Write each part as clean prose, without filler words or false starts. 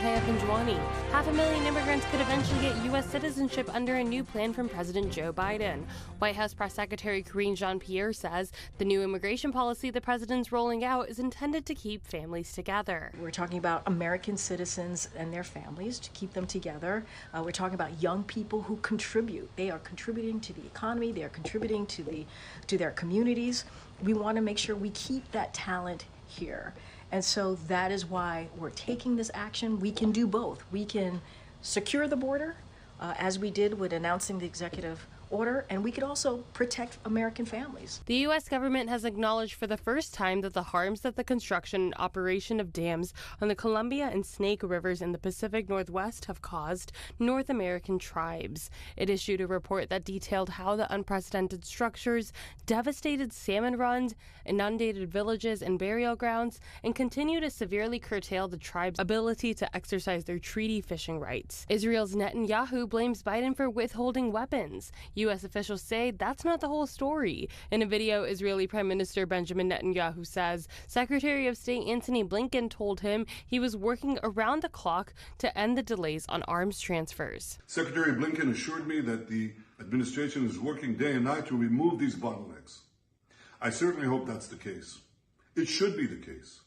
Maya Pinjwani. 500,000 immigrants could eventually get U.S. citizenship under a new plan from President Joe Biden. White House Press Secretary Karine Jean-Pierre says the new immigration policy the president's rolling out is intended to keep families together. We're talking about American citizens and their families, to keep them together. We're talking about young people who contribute. They are contributing to the economy. They are contributing to their communities. We want to make sure we keep that talent here. And so that is why we're taking this action. We can do both. We can secure the border, as we did with announcing the executive order, and we could also protect American families. The U.S. government has acknowledged for the first time that the harms that the construction and operation of dams on the Columbia and Snake rivers in the Pacific Northwest have caused North American tribes. It issued a report that detailed how the unprecedented structures devastated salmon runs, inundated villages and burial grounds, and continue to severely curtail the tribe's ability to exercise their treaty fishing rights. Israel's Netanyahu blames Biden for withholding weapons. U.S. officials say that's not the whole story. In a video, Israeli Prime Minister Benjamin Netanyahu says Secretary of State Antony Blinken told him he was working around the clock to end the delays on arms transfers. Secretary Blinken assured me that the administration is working day and night to remove these bottlenecks. I certainly hope that's the case. It should be the case.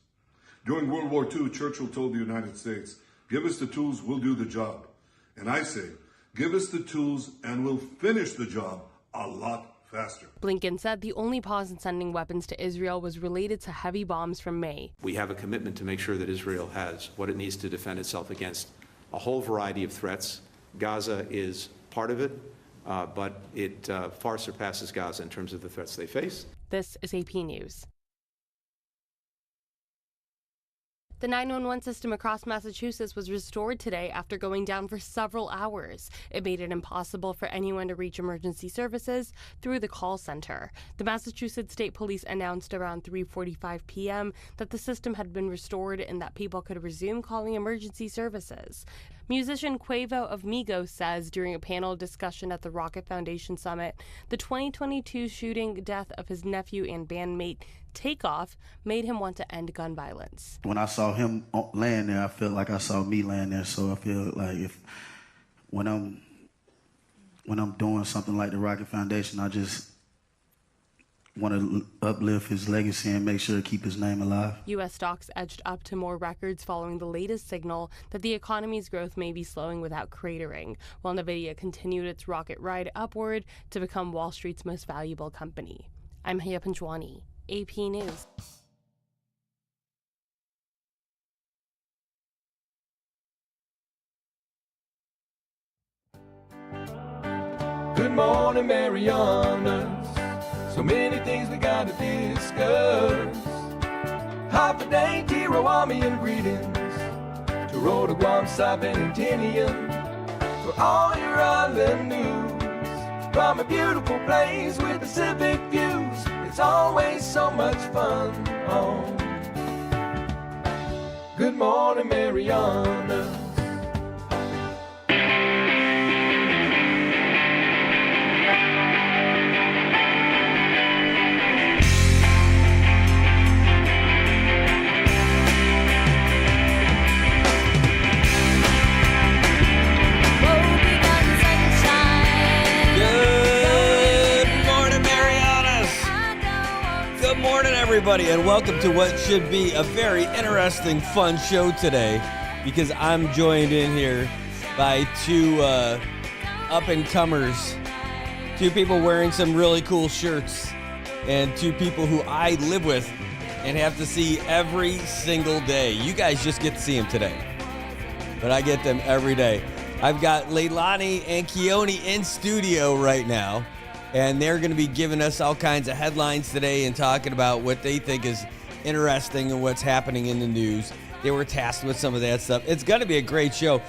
During World War II, Churchill told the United States, "Give us the tools, we'll do the job." And I say, give us the tools and we'll finish the job a lot faster. Blinken said the only pause in sending weapons to Israel was related to heavy bombs from May. We have a commitment to make sure that Israel has what it needs to defend itself against a whole variety of threats. Gaza is part of it, but it far surpasses Gaza in terms of the threats they face. This is AP News. The 911 system across Massachusetts was restored today after going down for several hours. It made it impossible for anyone to reach emergency services through the call center. The Massachusetts State Police announced around 3:45 p.m. that the system had been restored and that people could resume calling emergency services. Musician Quavo of Migos says during a panel discussion at the Rocket Foundation Summit, the 2022 shooting death of his nephew and bandmate Takeoff made him want to end gun violence. When I saw him laying there, I felt like I saw me laying there. So I feel like when I'm doing something like the Rocket Foundation, I just want to uplift his legacy and make sure to keep his name alive. U.S. stocks edged up to more records following the latest signal that the economy's growth may be slowing without cratering, while Nvidia continued its rocket ride upward to become Wall Street's most valuable company. I'm Maya Pinjwani, AP News. Good morning, Marianas. So many things we gotta discuss. Half a day, Tirawami and greetings to Rhoda, Guam, Saipan, and Tinian. For all your island news from a beautiful place with Pacific views. It's always so much fun on Good Morning, Marianas. Good morning, everybody, and welcome to what should be a very interesting, fun show today, because I'm joined in here by two up-and-comers, two people wearing some really cool shirts, and two people who I live with and have to see every single day. You guys just get to see them today, but I get them every day. I've got Leilani and Keone in studio right now. And they're going to be giving us all kinds of headlines today and talking about what they think is interesting and what's happening in the news. They were tasked with some of that stuff. It's going to be a great show.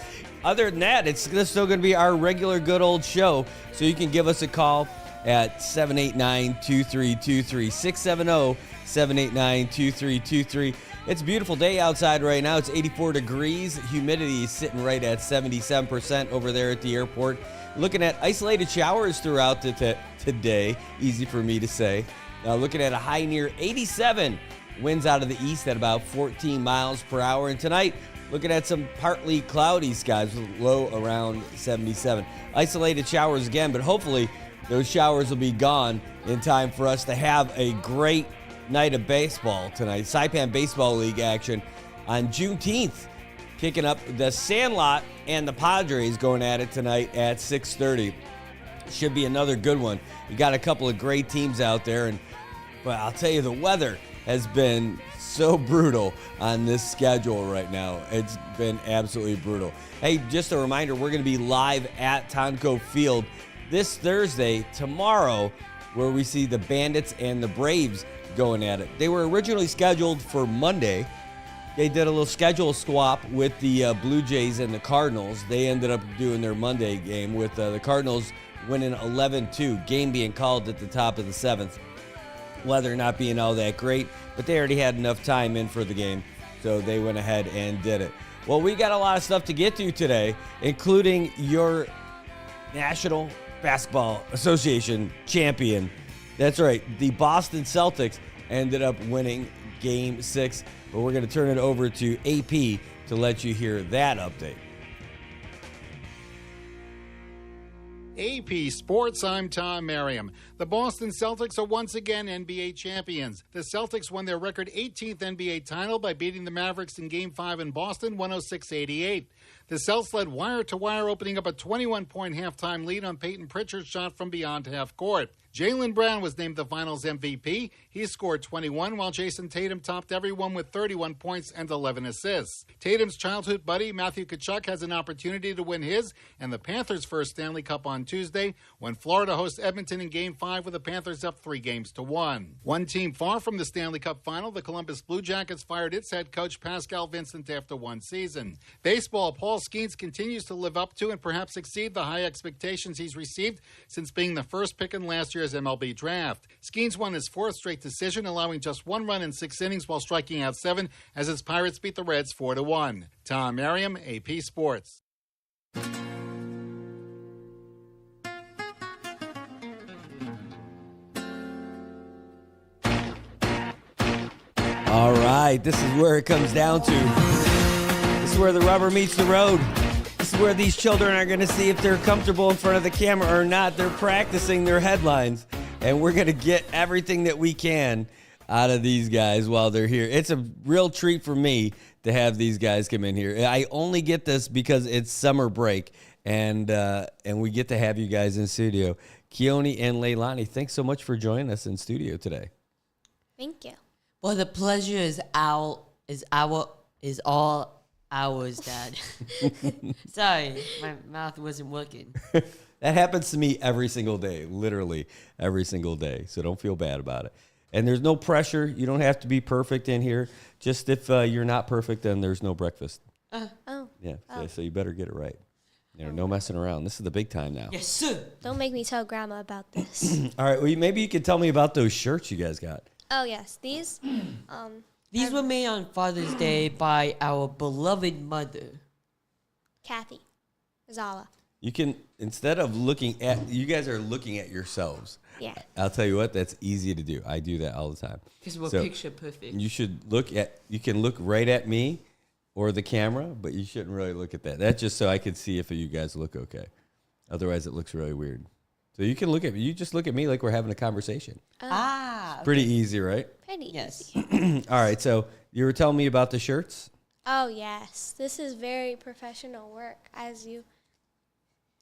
Other than that, it's still going to be our regular good old show. So you can give us a call at 789-2323, 670-789-2323. It's a beautiful day outside right now. It's 84 degrees. Humidity is sitting right at 77% over there at the airport. Looking at isolated showers throughout today. Easy for me to say. Looking at a high near 87 Winds out of the east at about 14 miles per hour. And tonight, looking at some partly cloudy skies with low around 77. Isolated showers again, but hopefully those showers will be gone in time for us to have a great night of baseball tonight. Saipan Baseball League action on Juneteenth, kicking up the Sandlot and the Padres going at it tonight at 6:30. Should be another good one. You got a couple of great teams out there, but I'll tell you, the weather has been so brutal on this schedule right now. It's been absolutely brutal. Hey, just a reminder, we're going to be live at Tonko Field this Thursday, tomorrow, where we see the Bandits and the Braves going at it. They were originally scheduled for Monday. They did a little schedule swap with the Blue Jays and the Cardinals. They ended up doing their Monday game with the Cardinals winning 11-2, game being called at the top of the 7th. Weather not being all that great, but they already had enough time in for the game, so they went ahead and did it. Well, we got a lot of stuff to get to today, including your National Basketball Association champion. That's right, the Boston Celtics ended up winning Game 6, but we're going to turn it over to AP to let you hear that update. AP Sports, I'm Tom Merriam. The Boston Celtics are once again NBA champions. The Celtics won their record 18th NBA title by beating the Mavericks in Game 5 in Boston, 106-88. The Celts led wire to wire, opening up a 21-point halftime lead on Peyton Pritchard's shot from beyond half court. Jaylen Brown was named the Finals MVP. He scored 21, while Jason Tatum topped everyone with 31 points and 11 assists. Tatum's childhood buddy, Matthew Tkachuk, has an opportunity to win his and the Panthers' first Stanley Cup on Tuesday when Florida hosts Edmonton in Game 5 with the Panthers up 3-1. One team far from the Stanley Cup final, the Columbus Blue Jackets fired its head coach Pascal Vincent after one season. Baseball, Paul Skeens continues to live up to and perhaps exceed the high expectations he's received since being the first pick in last year's MLB draft. Skeens won his fourth straight decision, allowing just one run in 6 innings while striking out 7 as his Pirates beat the Reds 4-1. Tom Merriam, AP Sports. All right, this is where it comes down to. This is where the rubber meets the road. This is where these children are going to see if they're comfortable in front of the camera or not. They're practicing their headlines, and we're going to get everything that we can out of these guys while they're here. It's a real treat for me to have these guys come in here. I only get this because it's summer break, and we get to have you guys in studio. Keone and Leilani, thanks so much for joining us in studio today. Thank you. Well, the pleasure is all ours, Dad. Sorry, my mouth wasn't working. That happens to me every single day, literally every single day. So don't feel bad about it. And there's no pressure. You don't have to be perfect in here. Just if you're not perfect, then there's no breakfast. So you better get it right. No messing around. This is the big time now. Yes, sir. Don't make me tell Grandma about this. All right. Well, maybe you could tell me about those shirts you guys got. Oh, yes. These were made on Father's Day by our beloved mother, Kathy Zala. You can, instead of looking at, you guys are looking at yourselves. Yeah. I'll tell you what, that's easy to do. I do that all the time. Because we're picture perfect. You should you can look right at me or the camera, but you shouldn't really look at that. That's just so I can see if you guys look okay. Otherwise, it looks really weird. So you can look at me. You just look at me like we're having a conversation. Okay. Pretty easy, right? Pretty Yes. easy. All right. So you were telling me about the shirts? Oh, yes. This is very professional work, as you...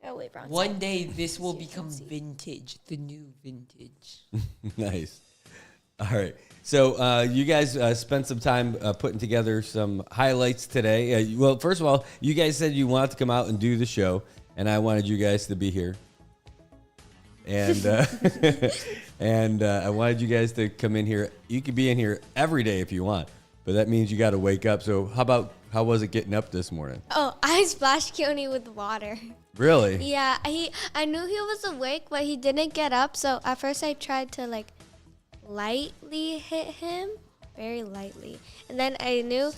Oh, wait, Bronson. One day this will become vintage, the new vintage. Nice. All right. So you guys spent some time putting together some highlights today. Well, first of all, you guys said you wanted to come out and do the show, and I wanted you guys to be here. And and I wanted you guys to come in here. You could be in here every day if you want, but that means you got to wake up. So how was it getting up this morning? Oh, I splashed Keone with water. Really? Yeah, I knew he was awake, but he didn't get up. So at first I tried to lightly hit him, very lightly, and then I knew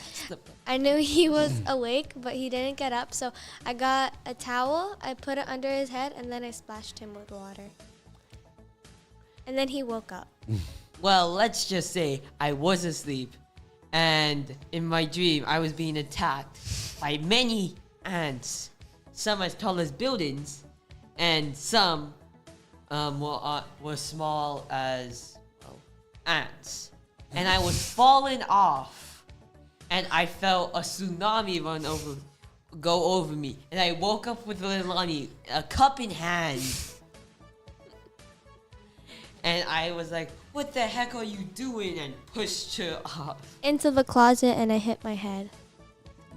he was awake, but he didn't get up. So I got a towel, I put it under his head, and then I splashed him with water. And then he woke up. Well, let's just say I was asleep, and in my dream, I was being attacked by many ants, some as tall as buildings, and some were small as ants. And I was falling off, and I felt a tsunami go over me, and I woke up with Leilani, a cup in hand. And I was like, what the heck are you doing? And pushed her off. Into the closet, and I hit my head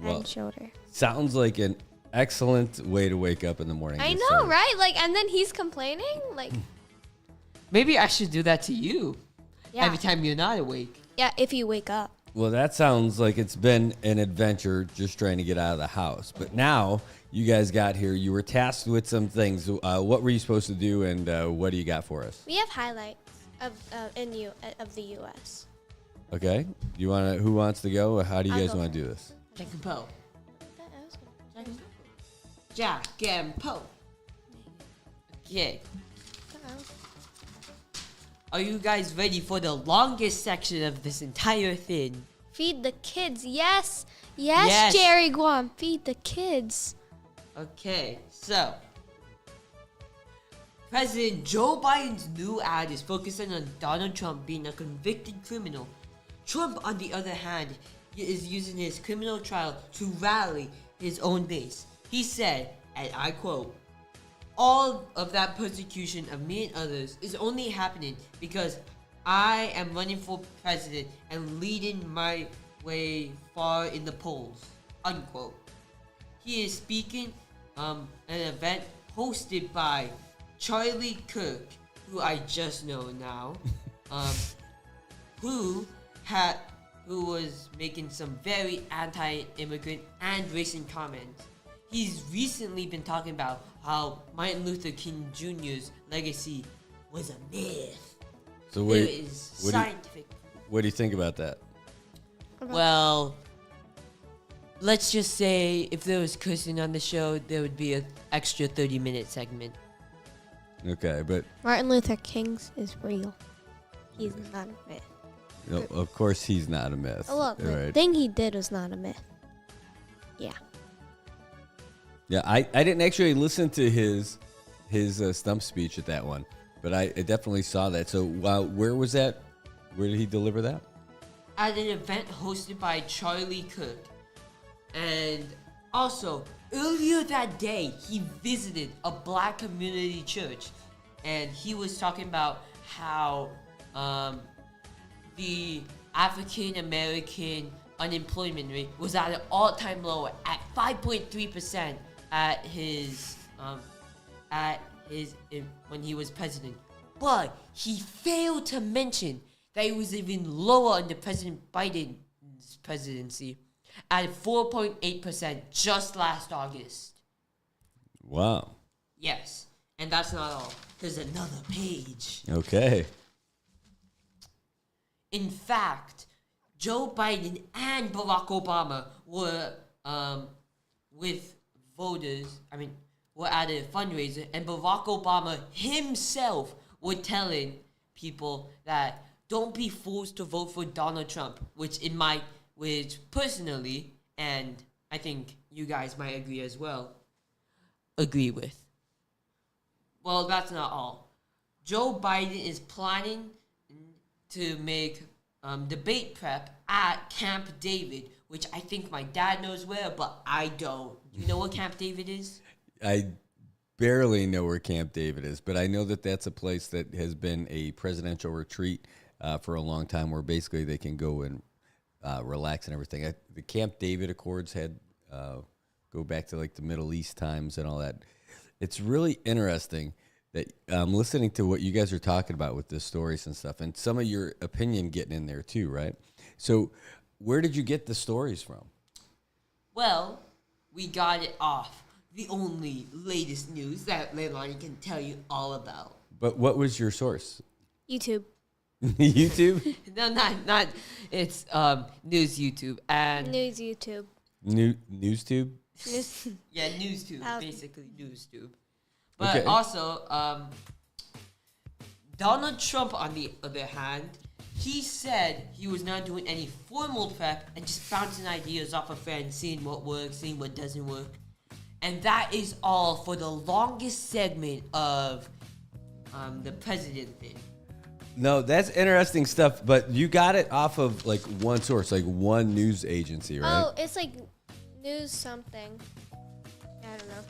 Well, and shoulder. Sounds like an excellent way to wake up in the morning. I Just know, saying. right? Like, and then he's complaining. Like, Maybe I should do that to you yeah, every time you're not awake. yeah. If you wake up, Well, that sounds like it's been an adventure just trying to get out of the house. But now you guys got here. You were tasked with some things. What were you supposed to do, and what do you got for us? we have highlights of the U.S. Okay. You want to? Who wants to go? Or how do you I'll guys go want to first. do this? Jack and Poe. Jack and Poe. Okay. Are you guys ready for the longest section of this entire thing? Feed the kids. Yes. Yes, Yes. Jerry Guam. Feed the kids. Okay, so President Joe Biden's new ad is focusing on Donald Trump being a convicted criminal. Trump, on the other hand, is using his criminal trial to rally his own base. He said, and I quote, "All of that persecution of me and others is only happening because I am running for president and leading my way far in the polls," unquote. He is speaking an event hosted by Charlie Kirk, who I just know now, who was making some very anti-immigrant and racist comments. He's recently been talking about how Martin Luther King Jr.'s legacy was a myth. So There is scientific. what do you think about that? Well, let's just say if there was cursing on the show, there would be an extra 30-minute segment. Okay, but Martin Luther King's is real. He's not a myth. no, of course he's not a myth. Well, the right? thing he did was not a myth. Yeah. Yeah, I didn't actually listen to his stump speech at that one, but I definitely saw that. So where was that? Where did he deliver that? At an event hosted by Charlie Kirk. And also, earlier that day, he visited a black community church. And he was talking about how the African American unemployment rate was at an all-time low at 5.3% when he was president. But he failed to mention that it was even lower under President Biden's presidency at 4.8% just last August. Wow. Yes, and that's not all. There's another page. Okay. In fact, Joe Biden and Barack Obama were with voters. Were at a fundraiser, and Barack Obama himself were telling people that don't be forced to vote for Donald Trump, which personally, and I think you guys might agree as well, agree with. Well, that's not all. Joe Biden is planning to make debate prep at Camp David, which I think my dad knows where, but I don't. You know what Camp David is? I barely know where Camp David is, but I know that that's a place that has been a presidential retreat for a long time where basically they can go and relax and everything. The Camp David Accords had go back to like the Middle East times and all that. It's really interesting that I'm listening to what you guys are talking about with the stories and stuff, and some of your opinion getting in there too, right? So where did you get the stories from? Well, we got it off the only latest news that Leilani can tell you all about. But what was your source? YouTube. YouTube? No, not. It's news YouTube and News YouTube. NewsTube? News. yeah, NewsTube, Um, basically NewsTube. But Okay. also, Donald Trump, on the other hand, He said he was not doing any formal prep and just bouncing ideas off of friends, seeing what works, seeing what doesn't work. And that is all for the longest segment of the president thing. No, that's interesting stuff, but you got it off of like one source, like one news agency, right? Oh, it's like news something. I don't know.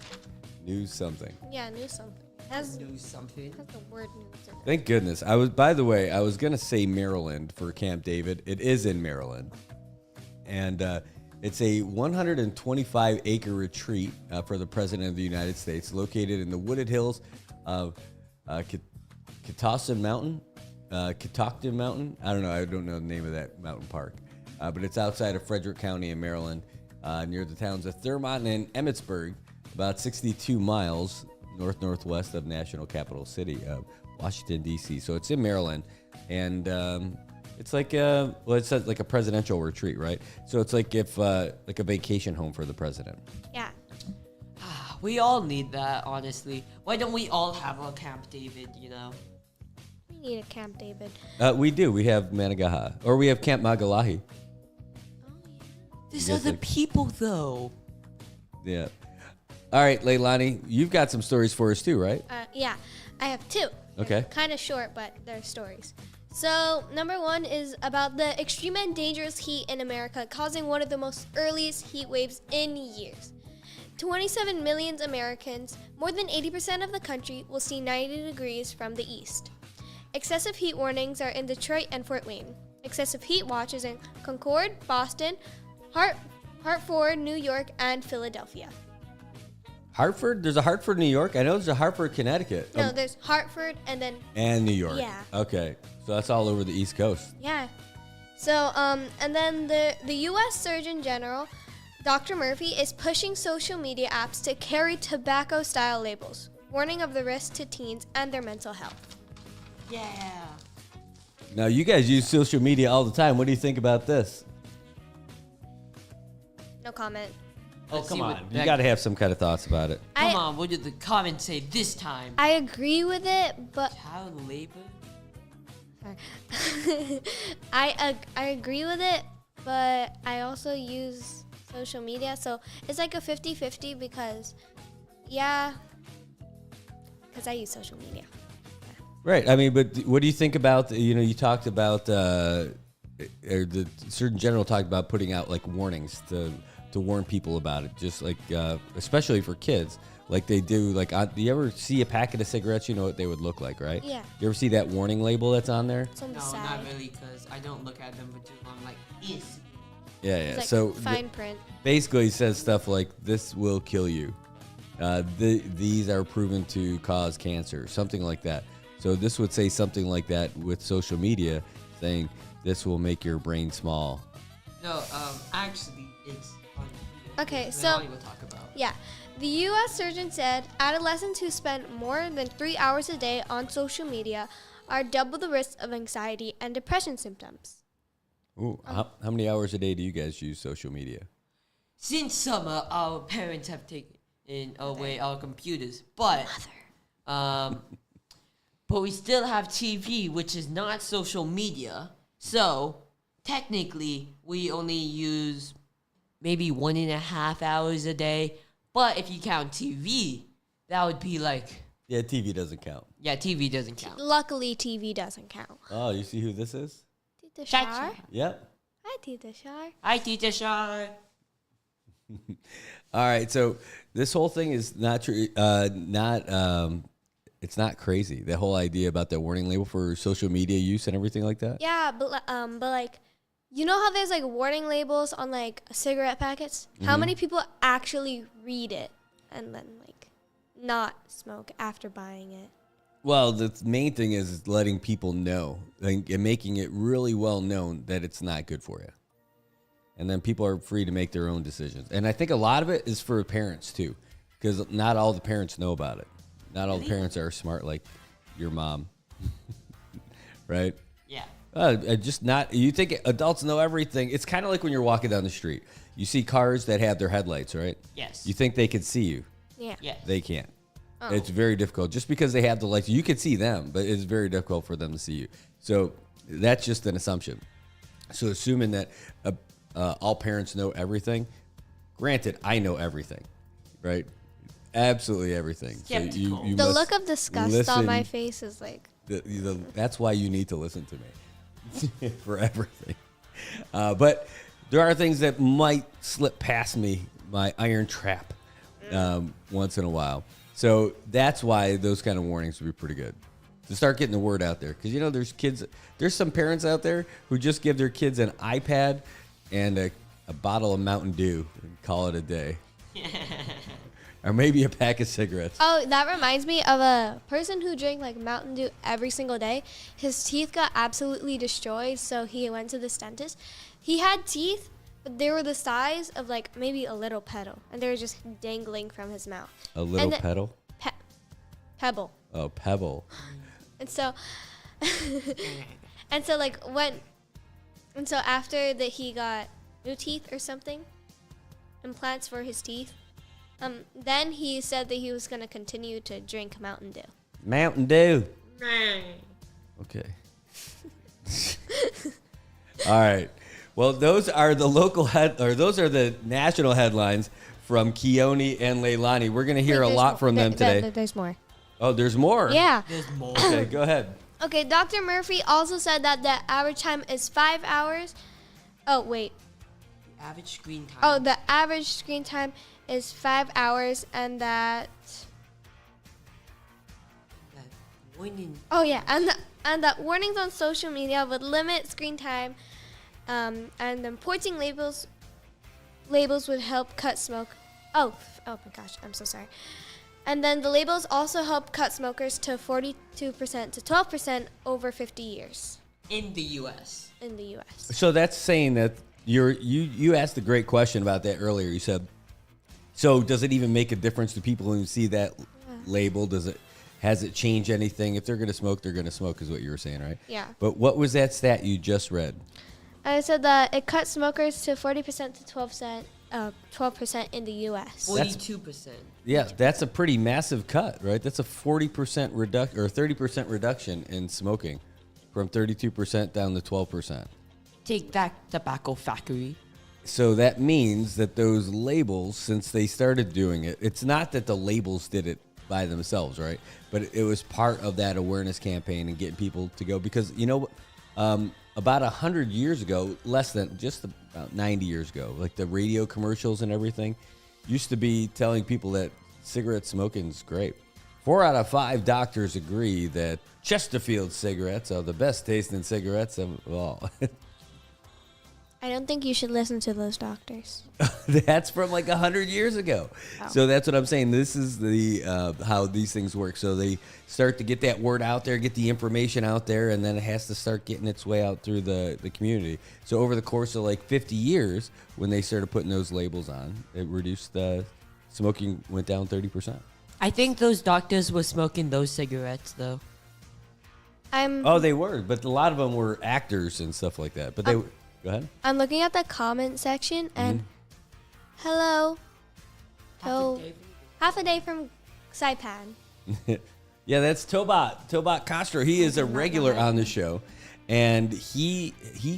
News something. Yeah, news something. Has Do something. the word news in it. Thank goodness. By the way, I was going to say Maryland for Camp David. It is in Maryland. And it's a 125-acre retreat for the President of the United States, located in the wooded hills of Catoctin Mountain. Catoctin Mountain. I don't know the name of that mountain park. But it's outside of Frederick County in Maryland, near the towns of Thurmont and Emmitsburg, about 62 miles northwest of National Capital City of Washington, D.C. So it's in Maryland, and it's like it's like a presidential retreat, right? So it's like like a vacation home for the president. Yeah. We all need that, honestly. Why don't we all have a Camp David, We need a Camp David. We do. We have Managaha, or we have Camp Magalahi. These You are guys the like- people, though. Yeah. All right, Leilani, you've got some stories for us too, right? Yeah, I have two. Okay. Kind of short, but they're stories. So, number one is about the extreme and dangerous heat in America, causing one of the most earliest heat waves in years. 27 million Americans, more than 80% of the country, will see 90 degrees from the east. Excessive heat warnings are in Detroit and Fort Wayne. Excessive heat watches in Concord, Boston, Hartford, New York, and Philadelphia. Hartford? There's a Hartford, New York? I know there's a Hartford, Connecticut. No, there's Hartford and then And New York. Yeah. Okay. So that's all over the East Coast. yeah. So and then the U.S. Surgeon General, Dr. Murphy, is pushing social media apps to carry tobacco-style labels, warning of the risk to teens and their mental health. Yeah. Now, you guys use social media all the time. What do you think about this? No comment. Oh, Let's come see on. what You Beck- got to have some kind of thoughts about it. Come on, what did the comments say this time? I agree with it, but Child labor? sorry. I agree with it, but I also use social media, so it's like a 50-50 because I use social media. Right. I mean, but what do you think about, you talked about, or the Surgeon General talked about putting out like warnings to warn people about it, just like, especially for kids, like they do, like, do you ever see a packet of cigarettes, you know what they would look like, right? Yeah. You ever see that warning label that's on there? It's on the No, side. not really, because I don't look at them for too long. Like, yes. Yeah, yeah. It's like So fine print. basically it says stuff like, this will kill you. These are proven to cause cancer, something like that. So this would say something like that with social media, saying this will make your brain small. No, actually, it's on Okay, Then so Lonnie will talk about. yeah, the U.S. surgeon said adolescents who spend more than 3 hours a day on social media are double the risk of anxiety and depression symptoms. Ooh, how many hours a day do you guys use social media? Since summer, our parents have taken away our computers, but but we still have TV, which is not social media. So technically, we only use maybe 1.5 hours a day. But if you count TV, that would be like, Yeah, TV doesn't count. yeah, TV doesn't count. Luckily, TV doesn't count. Oh, you see who this is? Tita Chacha. Shar. Yep. Hi, Tita Shar. Hi, Teacher Shar. All right, so this whole thing is not true. It's not crazy. The whole idea about that warning label for social media use and everything like that. Yeah, but like, you know how there's like warning labels on like cigarette packets? How many people actually read it and then like not smoke after buying it? Well, the main thing is letting people know and making it really well known that it's not good for you. And then people are free to make their own decisions. And I think a lot of it is for parents too, because not all the parents know about it. Not all the parents are smart like your mom, right? Yeah. Just not. You think adults know everything? It's kind of like when you're walking down the street. You see cars that have their headlights, right? Yes. You think they can see you? Yeah. Yes. They can't. It's very difficult. Just because they have the lights, you can see them, but it's very difficult for them to see you. So that's just an assumption. So assuming that all parents know everything, granted, I know everything, right? Absolutely everything. So you The must look of disgust on my face is like. That's why you need to listen to me for everything. But there are things that might slip past me, my iron trap, once in a while. So that's why those kind of warnings would be pretty good to start getting the word out there. Because, there's some parents out there who just give their kids an iPad and a bottle of Mountain Dew and call it a day. Or maybe a pack of cigarettes. Oh, that reminds me of a person who drank like Mountain Dew every single day. His teeth got absolutely destroyed, so he went to the dentist. He had teeth, but they were the size of like maybe a little petal, and they were just dangling from his mouth. A little petal? Pebble. Oh, pebble. And so, and so after that he got new teeth or something, implants for his teeth. Then he said that he was going to continue to drink Mountain Dew. Mountain Dew. Okay. All right. Well, those are the those are the national headlines from Keone and Leilani. We're going to hear a lot from them today. There's more. Oh, there's more? Yeah. There's more. Okay, go ahead. Okay, Dr. Murphy also said that the average time is 5 hours. Oh, wait. Average screen time. Oh, the average screen time is 5 hours, and that. Warning. Oh yeah, and that warnings on social media would limit screen time, and then porting labels would help cut smoke. Oh my gosh, I'm so sorry. And then the labels also help cut smokers to 42% to 12% over 50 years. In the U.S. In the U.S. So that's saying that you asked a great question about that earlier. You said, so does it even make a difference to people who see that label? Has it changed anything? If they're going to smoke, they're going to smoke is what you were saying, right? Yeah. But what was that stat you just read? I said that it cut smokers to 40% to 12% in the U.S. 42%. Yeah, that's a pretty massive cut, right? That's a 40% reduction or 30% reduction in smoking from 32% down to 12%. Take that, tobacco factory. So that means that those labels, since they started doing it, it's not that the labels did it by themselves, right? But it was part of that awareness campaign and getting people to go. Because, about 100 years ago, less than just about 90 years ago, like the radio commercials and everything used to be telling people that cigarette smoking is great. 4 out of 5 doctors agree that Chesterfield cigarettes are the best tasting cigarettes of all. I don't think you should listen to those doctors. That's from like 100 years ago. Oh. So that's what I'm saying. This is the how these things work. So they start to get that word out there, get the information out there, and then it has to start getting its way out through the community. So over the course of like 50 years, when they started putting those labels on, it reduced smoking went down 30%. I think those doctors were smoking those cigarettes, though. Oh, they were, but a lot of them were actors and stuff like that. But they go ahead. I'm looking at the comment section, and hello. Half a day from Saipan. Yeah, that's Tobat Castro. He is a regular on the show. And he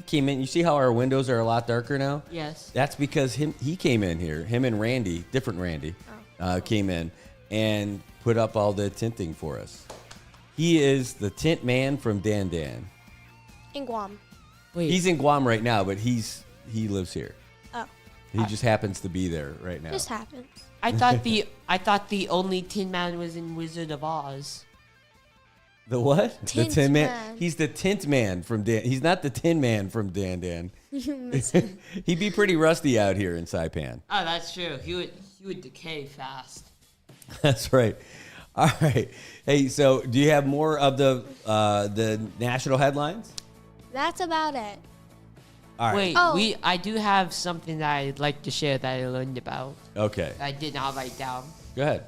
came in. You see how our windows are a lot darker now? Yes. That's because he came in here. Him and Randy, different Randy, came in and put up all the tinting for us. He is the tint man from Dan Dan. In Guam. Wait. He's in Guam right now, but he lives here. Oh. He just happens to be there right now. Just happens. I thought the only Tin Man was in Wizard of Oz. The what? Tint the Tin Man. Man. He's the Tint Man from Dan. He's not the Tin Man from Dan Dan. He'd be pretty rusty out here in Saipan. Oh, that's true. He would decay fast. That's right. All right. Hey, so do you have more of the national headlines? That's about it. All right. Wait, Oh. I do have something that I'd like to share that I learned about. Okay. I did not write down. Go ahead.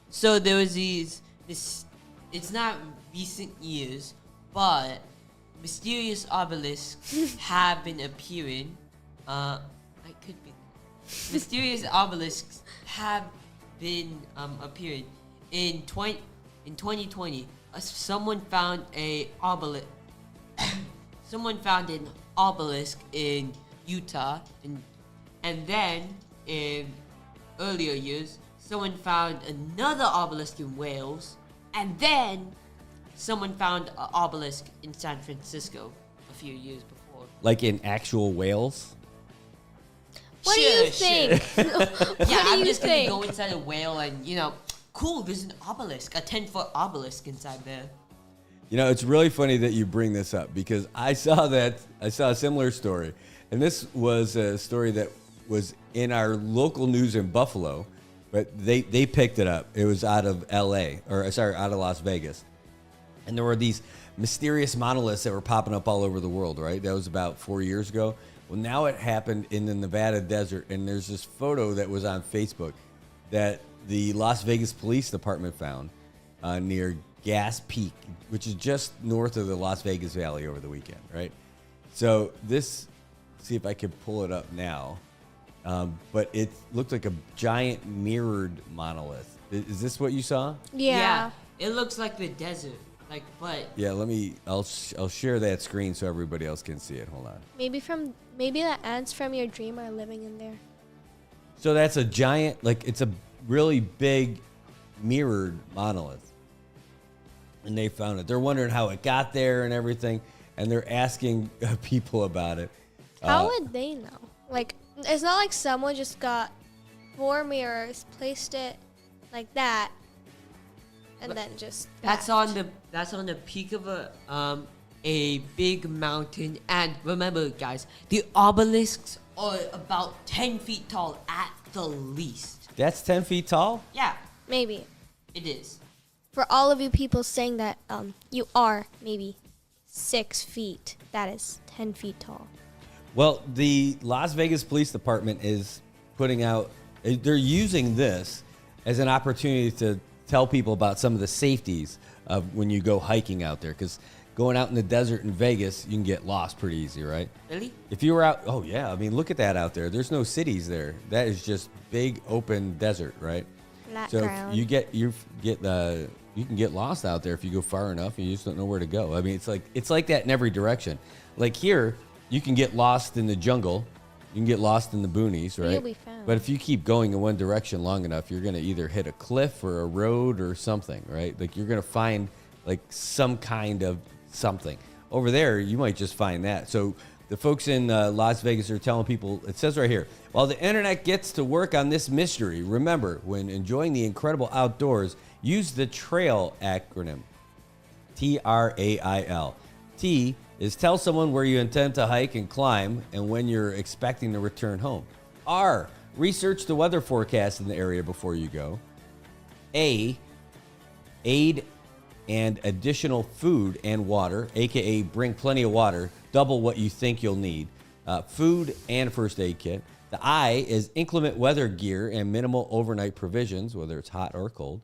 So there was it's not recent years, but mysterious obelisks have been appearing. Mysterious obelisks have been appearing in 2020. Someone found a obelisk. someone found an obelisk in Utah, and then in earlier years, someone found another obelisk in Wales, and then someone found an obelisk in San Francisco a few years before. Like in actual whales? What do you think? Yeah, do I'm you just think? gonna go inside a whale and, cool, there's an obelisk, a 10-foot obelisk inside there. You know, it's really funny that you bring this up because I saw a similar story. And this was a story that was in our local news in Buffalo, but they picked it up. It was out of out of Las Vegas. And there were these mysterious monoliths that were popping up all over the world, right? That was about 4 years ago. Well, now it happened in the Nevada desert, and there's this photo that was on Facebook that the Las Vegas Police Department found near Gas Peak, which is just north of the Las Vegas Valley over the weekend, right? So see if I can pull it up now, but it looked like a giant mirrored monolith. Is this what you saw? Yeah. It looks like the desert, but Yeah, I'll share that screen so everybody else can see it. Hold on. Maybe the ants from your dream are living in there. So that's a giant, it's a really big mirrored monolith. And they found it. They're wondering how it got there and everything. And they're asking people about it. How would they know? It's not like someone just got 4 mirrors, placed it like that, and then just that's left. on the peak of a big mountain. And remember, guys, the obelisks are about 10 feet tall at the least. That's 10 feet tall? Yeah, Maybe. it is. For all of you people saying that you are maybe 6 feet, that is 10 feet tall. Well, the Las Vegas Police Department is they're using this as an opportunity to tell people about some of the safeties of when you go hiking out there. Because going out in the desert in Vegas, you can get lost pretty easy, right? Really? If you were out, oh yeah, I mean, look at that out there. There's no cities there. That is just big open desert, right? Flat So ground. if you can get lost out there if you go far enough and you just don't know where to go. I mean, it's like that in every direction. Like here, you can get lost in the jungle, you can get lost in the boonies, right? You'll be found. But if you keep going in one direction long enough, you're going to either hit a cliff or a road or something, right? Like you're going to find some kind of something. Over there, you might just find that. So the folks in Las Vegas are telling people, it says right here, while the internet gets to work on this mystery, remember, when enjoying the incredible outdoors, use the TRAIL acronym, TRAIL. T is tell someone where you intend to hike and climb and when you're expecting to return home. R, research the weather forecast in the area before you go. A, aid and additional food and water, aka bring plenty of water, double what you think you'll need. Food and first aid kit. The I is inclement weather gear and minimal overnight provisions, whether it's hot or cold.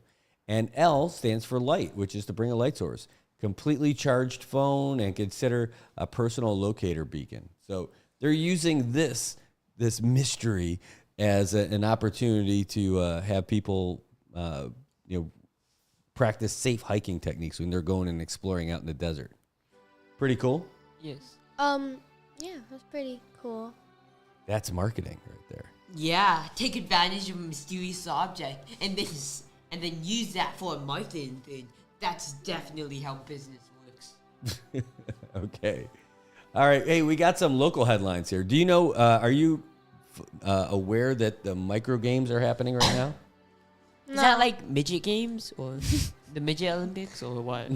And L stands for light, which is to bring a light source. Completely charged phone, and consider a personal locator beacon. So they're using this mystery as an opportunity to have people, practice safe hiking techniques when they're going and exploring out in the desert. Pretty cool. Yes. Yeah, that's pretty cool. That's marketing right there. Yeah, take advantage of a mysterious object and then use that for a marketing thing. That's definitely how business works. Okay. All right. Hey, we got some local headlines here. Do you know, are you aware that the micro games are happening right now? Is that like midget games or the midget Olympics or what?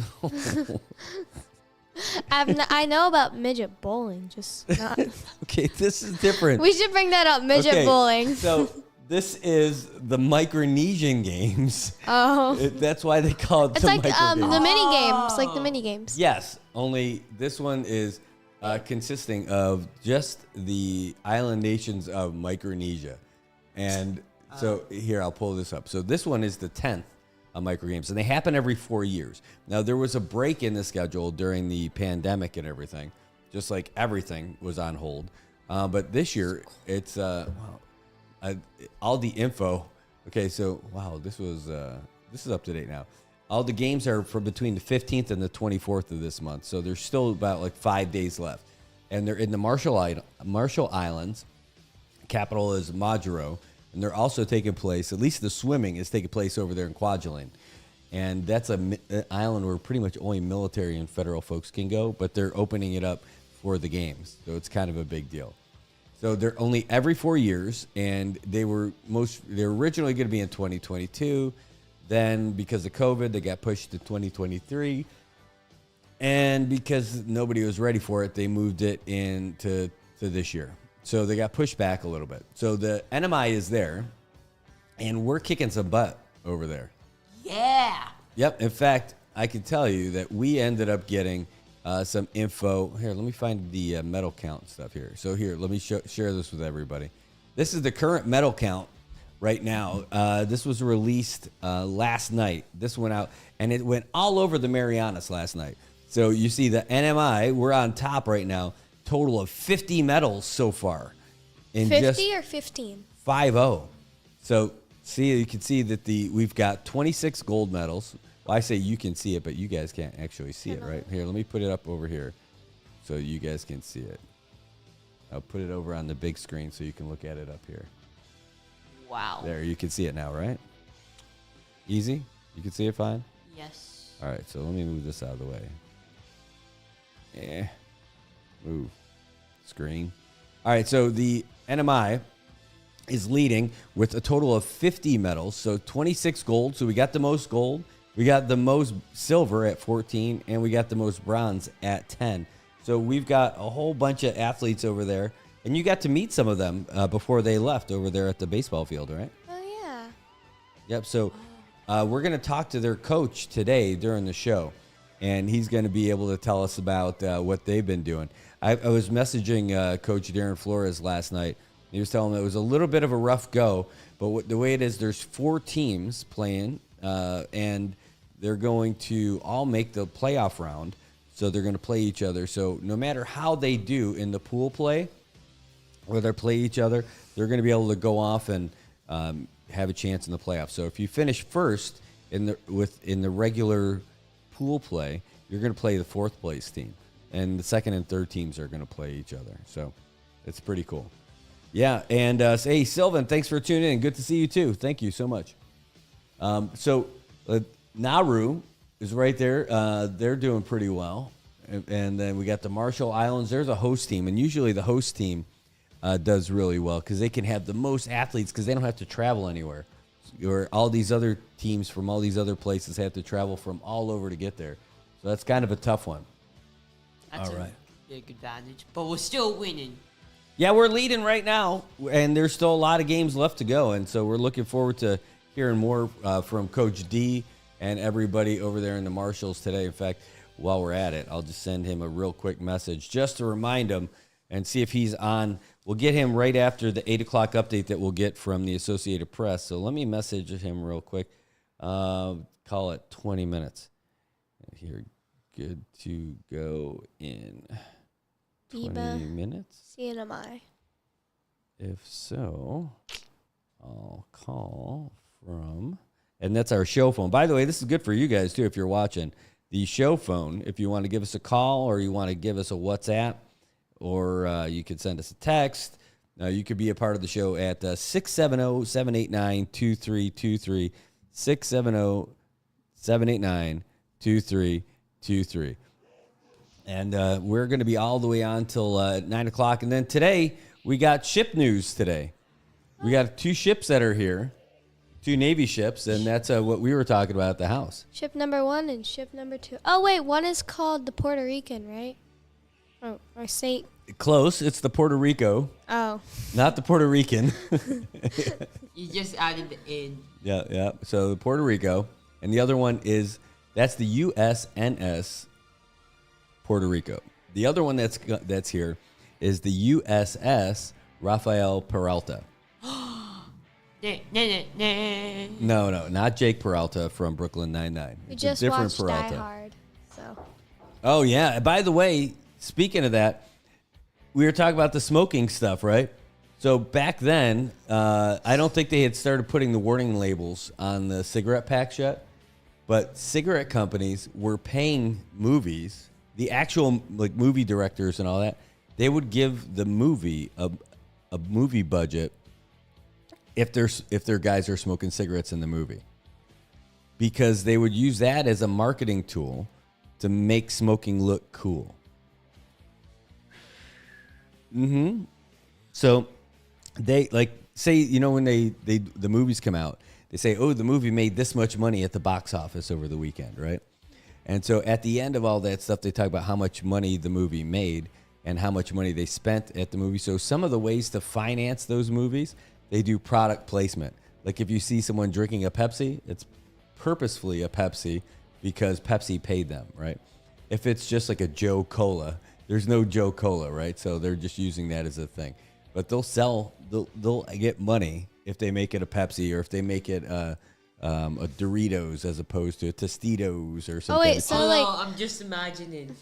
I know about midget bowling, just not. Okay, this is different. We should bring that up, midget bowling. So this is the Micronesian games. Oh. That's why they call it It's the like micro games. the mini games, like the mini games. Yes, only this one is consisting of just the island nations of Micronesia. And so here, I'll pull this up. So this one is the 10th of micro games, and they happen every 4 years. Now, there was a break in the schedule during the pandemic and everything, just like everything was on hold. But this year, it's all the info. Okay, so wow, this is up to date now. All the games are from between the 15th and the 24th of this month. So there's still about like 5 days left. And they're in the Marshall Islands. Capital is Majuro. And they're also taking place, at least the swimming is taking place over there in Kwajalein. And that's an island where pretty much only military and federal folks can go, but they're opening it up for the games. So it's kind of a big deal. So they're only every 4 years, and they were originally going to be in 2022. Then because of COVID, they got pushed to 2023. And because nobody was ready for it, they moved it into this year. So they got pushed back a little bit. So the NMI is there, and we're kicking some butt over there. Yeah. Yep. In fact, I can tell you that we ended up getting some info. Here, let me find the medal count stuff here. So here, let me share this with everybody. This is the current medal count right now. This was released last night. This went out, and it went all over the Marianas last night. So you see the NMI, we're on top right now. Total of 50 medals so far. In 50 or 15? 5-0. So you can see that we've got 26 gold medals. Well, I say you can see it, but you guys can't actually see it, right? Here, let me put it up over here so you guys can see it. I'll put it over on the big screen so you can look at it up here. Wow. There, you can see it now, right? Easy? You can see it fine? Yes. All right, so let me move this out of the way. Move. Screen. All right, so the NMI is leading with a total of 50 medals, so 26 gold. So we got the most gold. We got the most silver at 14, and we got the most bronze at 10. So we've got a whole bunch of athletes over there, and you got to meet some of them before they left over there at the baseball field, right? Oh, yeah. Yep, so we're going to talk to their coach today during the show, and he's going to be able to tell us about what they've been doing. I was messaging Coach Darren Flores last night. He was telling me it was a little bit of a rough go, but the way it is, there's 4 teams playing, and they're going to all make the playoff round, so they're going to play each other. So no matter how they do in the pool play, where they play each other, they're going to be able to go off and have a chance in the playoffs. So if you finish first in the regular pool play, you're going to play the 4th place team, and the 2nd and 3rd teams are going to play each other. So it's pretty cool. Yeah, and hey, Sylvan, thanks for tuning in. Good to see you too. Thank you so much. Nauru is right there. They're doing pretty well. And then we got the Marshall Islands. There's a host team, and usually the host team does really well because they can have the most athletes because they don't have to travel anywhere. Or all these other teams from all these other places have to travel from all over to get there. So that's kind of a tough one. That's all right. A big advantage, but we're still winning. Yeah, we're leading right now, and there's still a lot of games left to go, and so we're looking forward to hearing more from Coach D and everybody over there in the Marshalls today. In fact, while we're at it, I'll just send him a real quick message just to remind him and see if he's on. We'll get him right after the 8 o'clock update that we'll get from the Associated Press. So let me message him real quick. Call it 20 minutes. Here, good to go in 20 minutes. CNMI. If so, I'll call from, and that's our show phone. By the way, this is good for you guys too if you're watching. The show phone, if you want to give us a call or you want to give us a WhatsApp, or you could send us a text. You could be a part of the show at 670-789-2323, 670-789-2323. And we're going to be all the way on till 9 o'clock. And then today, we got ship news today. We got 2 ships that are here, 2 Navy ships, and that's what we were talking about at the house. Ship number 1 and ship number 2. Oh, wait, one is called the Puerto Rican, right? Or Saint. Close. It's the Puerto Rico. Oh. Not the Puerto Rican. You just added the in. Yeah. So the Puerto Rico. And the other one that's the USNS Puerto Rico. The other one that's here is the USS Rafael Peralta. No, not Jake Peralta from Brooklyn Nine-Nine. We just watched Die Hard, so. Oh, yeah. By the way, speaking of that, we were talking about the smoking stuff, right? So back then, I don't think they had started putting the warning labels on the cigarette packs yet. But cigarette companies were paying movies, the actual like movie directors and all that. They would give the movie a movie budget if their guys are smoking cigarettes in the movie, because they would use that as a marketing tool to make smoking look cool. So they say, when the movies come out, they say, oh, the movie made this much money at the box office over the weekend, right? And so at the end of all that stuff, they talk about how much money the movie made and how much money they spent at the movie. So some of the ways to finance those movies, they do product placement. Like if you see someone drinking a Pepsi, it's purposefully a Pepsi because Pepsi paid them, right? If it's just like a Joe Cola, there's no Joe Cola, right? So they're just using that as a thing. But they'll get money if they make it a Pepsi or if they make it a Doritos as opposed to Tostitos or something. Oh wait, so I'm just imagining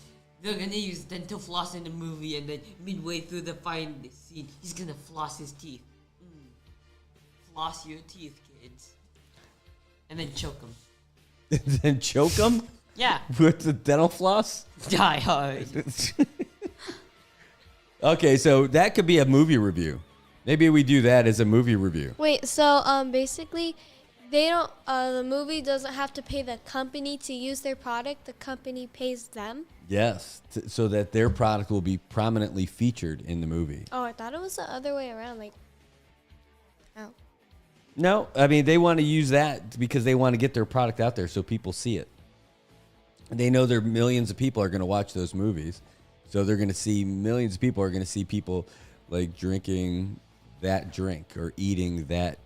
they're gonna use dental floss in the movie, and then midway through the fight scene, he's gonna floss his teeth. Floss your teeth, kids, and then choke them. Then choke them? Yeah. With the dental floss? Die hard. Okay, so that could be a movie review. Maybe we do that as a movie review. wait, so basically, they don't. The movie doesn't have to pay the company to use their product. The company pays them. Yes, so that their product will be prominently featured in the movie. Oh, I thought it was the other way around. No, I mean, they want to use that because they want to get their product out there so people see it. They know there are millions of people are going to watch those movies. So they're going to see millions of people are going to see people like drinking that drink or eating that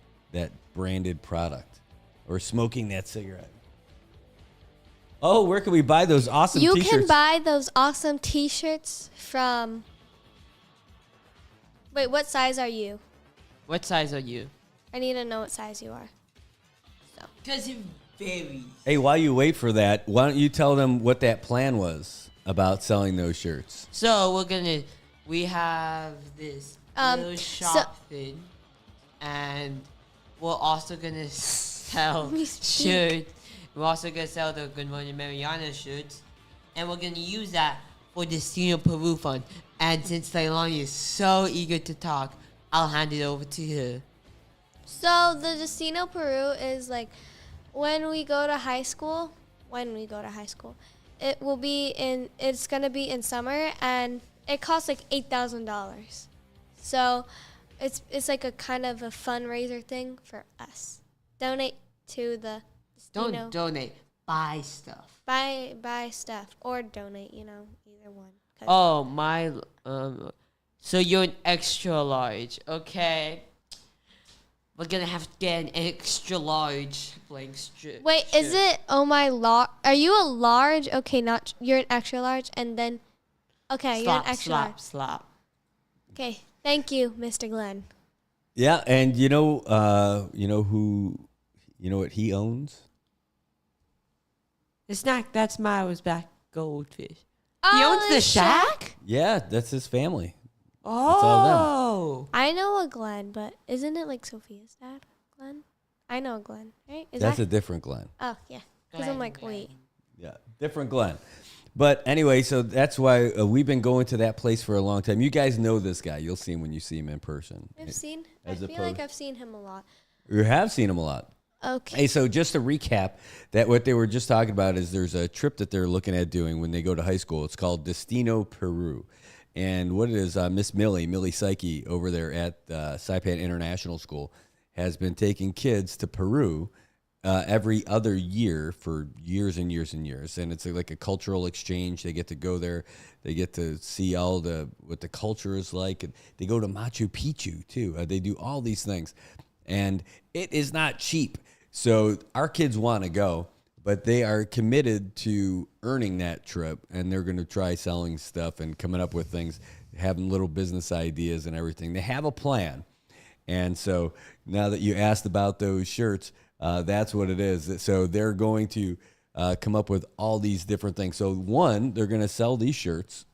branded product or smoking that cigarette. Oh, where can we buy those awesome You t-shirts? can buy those awesome T-shirts from. Wait, what size are you? What size are you? I need to know what size you are. Because it varies. Hey, while you wait for that, why don't you tell them what that plan was about selling those shirts? So we have this little shop thing, and we're also gonna sell shirts. We're also gonna sell the Good Morning Marianas shirts, and we're gonna use that for the Destino Peru Fund. And since Leilani is so eager to talk, I'll hand it over to her. So the Destino Peru is like when we go to high school, it will be it's gonna be in summer, and it costs like $8,000. So it's like a kind of a fundraiser thing for us. Donate to the Destino. Don't donate, buy stuff. Buy stuff or donate, either one. Oh my, so you're an extra large, okay? We're gonna have to get an extra large playing strip. Wait, is it? Oh my are you a large? Okay, not you're an extra large, and then, okay, you're an extra large. Slap. Okay, thank you, Mr. Glenn. Yeah, and you know what he owns? The snack that's Miles back goldfish. Oh, He owns the shack? Yeah, that's his family. Oh. I know a Glenn, but isn't it like Sophia's dad, Glenn? I know a Glenn, right? That's a different Glenn. Oh, yeah. Because I'm like, wait. Yeah, different Glenn. But anyway, so that's why we've been going to that place for a long time. You guys know this guy. You'll see him when you see him in person. I feel like I've seen him a lot. You have seen him a lot. Okay. Hey, so just to recap, that what they were just talking about is there's a trip that they're looking at doing when they go to high school. It's called Destino Peru. And what it is, Miss Millie Psyche over there at Saipan International School has been taking kids to Peru every other year for years and years and years. And it's like a cultural exchange. They get to go there. They get to see what the culture is like. And they go to Machu Picchu, too. They do all these things. And it is not cheap. So our kids want to go, but they are committed to earning that trip, and they're going to try selling stuff and coming up with things, having little business ideas and everything. They have a plan. And so now that you asked about those shirts, that's what it is. So they're going to come up with all these different things. So one, they're going to sell these shirts.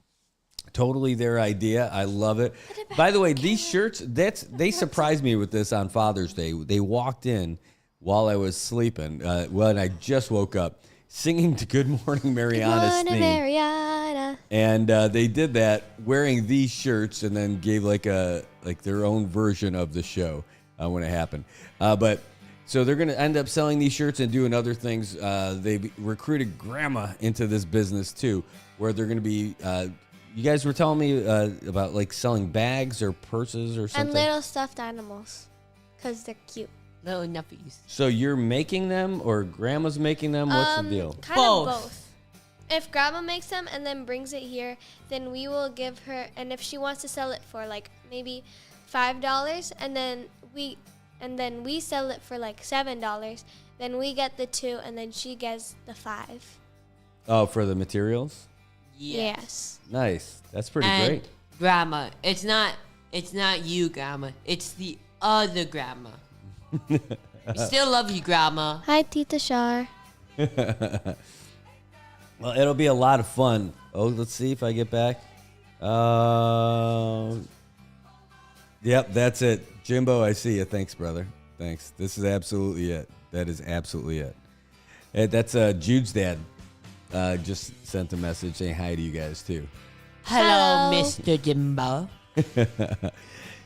Totally their idea. I love it. By the way, these shirts, they surprised me with this on Father's Day. They walked in while I was sleeping. When I just woke up, singing to Good Morning Marianas Good morning, theme. Mariana. And they did that wearing these shirts, and then gave like their own version of the show when it happened. But so they're going to end up selling these shirts and doing other things. They recruited Grandma into this business too, where they're going to be. You guys were telling me about like selling bags or purses or something. And little stuffed animals, because they're cute. Little nuppies. So you're making them, or Grandma's making them? What's the deal? Kind of both. If Grandma makes them and then brings it here, then we will give her. And if she wants to sell it for like maybe $5, and then we sell it for like $7, then we get the 2, and then she gets the 5. Oh, for the materials? Yes. Nice. That's pretty And great. Grandma, it's not you, Grandma. It's the other Grandma. We still love you, Grandma. Hi, Tita Shar. Well, it'll be a lot of fun. Oh, let's see if I get back. Yep, that's it. Jimbo, I see you. Thanks, brother. Thanks. This is absolutely it. That is absolutely it. And that's Jude's dad. Just sent a message saying hi to you guys, too. Hello, Mr. Jimbo.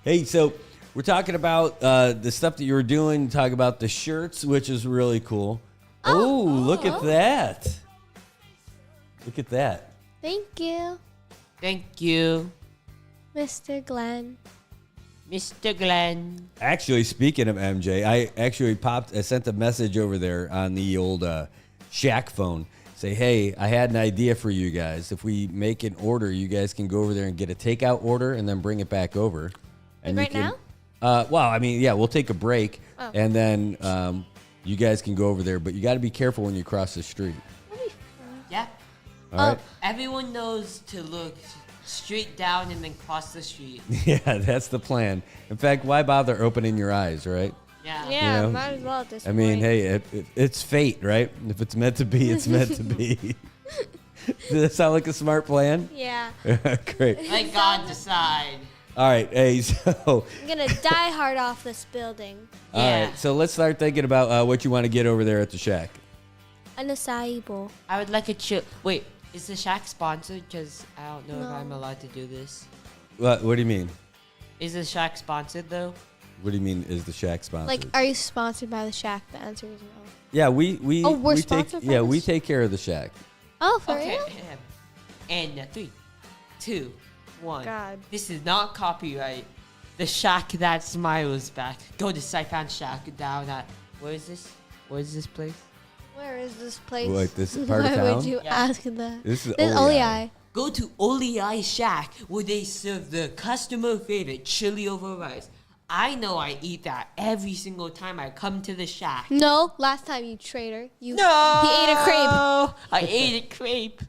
Hey, so we're talking about the stuff that you were doing. Talk about the shirts, which is really cool. Oh, look at that. Look at that. Thank you, Thank you, Mr. Glenn. Mr. Glenn. Actually, speaking of MJ, I actually sent a message over there on the old Shack phone. Say, hey, I had an idea for you guys. If we make an order, you guys can go over there and get a takeout order and then bring it back over. And Like right now? Well, I mean, yeah, we'll take a break, and then you guys can go over there. But you got to be careful when you cross the street. Yeah. All right? Everyone knows to look straight down and then cross the street. Yeah, that's the plan. In fact, why bother opening your eyes, right? Yeah. Yeah, You know, might as well at this I mean, point. hey, it's fate, right? If it's meant to be, it's meant to be. Does that sound like a smart plan? Yeah. Great. Let God decide. All right, hey, so I'm going to die hard off this building. all right, so let's start thinking about what you want to get over there at the Shack. An acai bowl. I would like a chill. Wait, is the Shack sponsored? Because I don't know if No. I'm allowed to do this. What do you mean? Is the Shack sponsored though? What do you mean? Is the Shack sponsored? Like, are you sponsored by the Shack? The answer is no. yeah, we Oh, we're we sponsored take by we this? take care of the Shack. Oh, for Okay. real? And 3, 2, 1. God. This is not copyright. The Shack that smiles back. Go to Saipan Shack down at where is this? Where is this place? Where is this place? Like this part of Why town? would you Yeah. ask that? This is This Oleai. Go to Oleai Shack where they serve the customer favorite chili over rice. I know I eat that every single time I come to the Shack. No, last time you traitor. You No! He ate a crepe. I ate a crepe.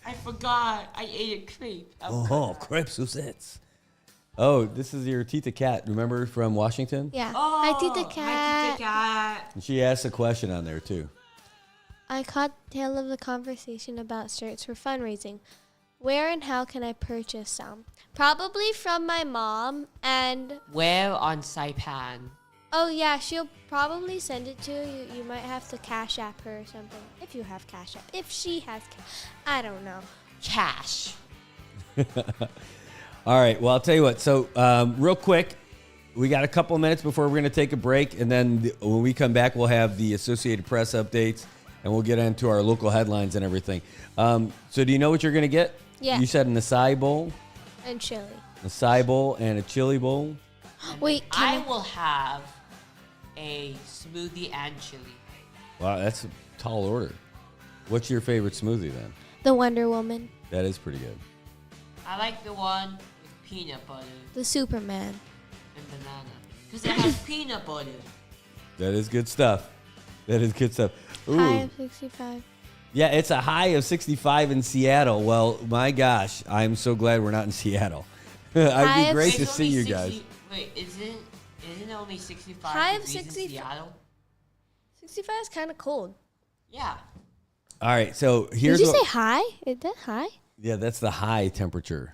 I forgot. I ate a crepe. Oh, crepes Suzette. Oh, this is your Tita Cat. Remember from Washington? Yeah. Oh, Hi, Tita Hi, Cat. Tita Cat. And she asked a question on there too. I caught tail of the conversation about shirts for fundraising. Where and how can I purchase some? Probably from my mom and Where on Saipan? oh yeah, she'll probably send it to you. You might have to Cash App her or something. If you have Cash App. If she has I don't know. Cash. All right. Well, I'll tell you what. So, real quick, we got a couple of minutes before we're going to take a break, and then when we come back, we'll have the Associated Press updates, and we'll get into our local headlines and everything. So, do you know what you're going to get? Yeah. You said an acai bowl, And chili. acai bowl, and a chili bowl. Wait, I can will have a smoothie and chili. Wow, that's a tall order. What's your favorite smoothie then? the Wonder Woman, That is pretty good. I like the one with peanut butter the Superman. and banana. Because it has peanut butter. That is good stuff. That is good stuff. Ooh. High of 65. Yeah, it's a high of 65 in Seattle. Well, my gosh, I'm so glad we're not in Seattle. It'd High be of great to It's see only you 60 guys. Wait, isn't it only 65 High of degrees in 65. Seattle? 65 is kind of cold. Yeah. All right, so here's Did you what- say high? Is that high? Yeah, that's the high temperature.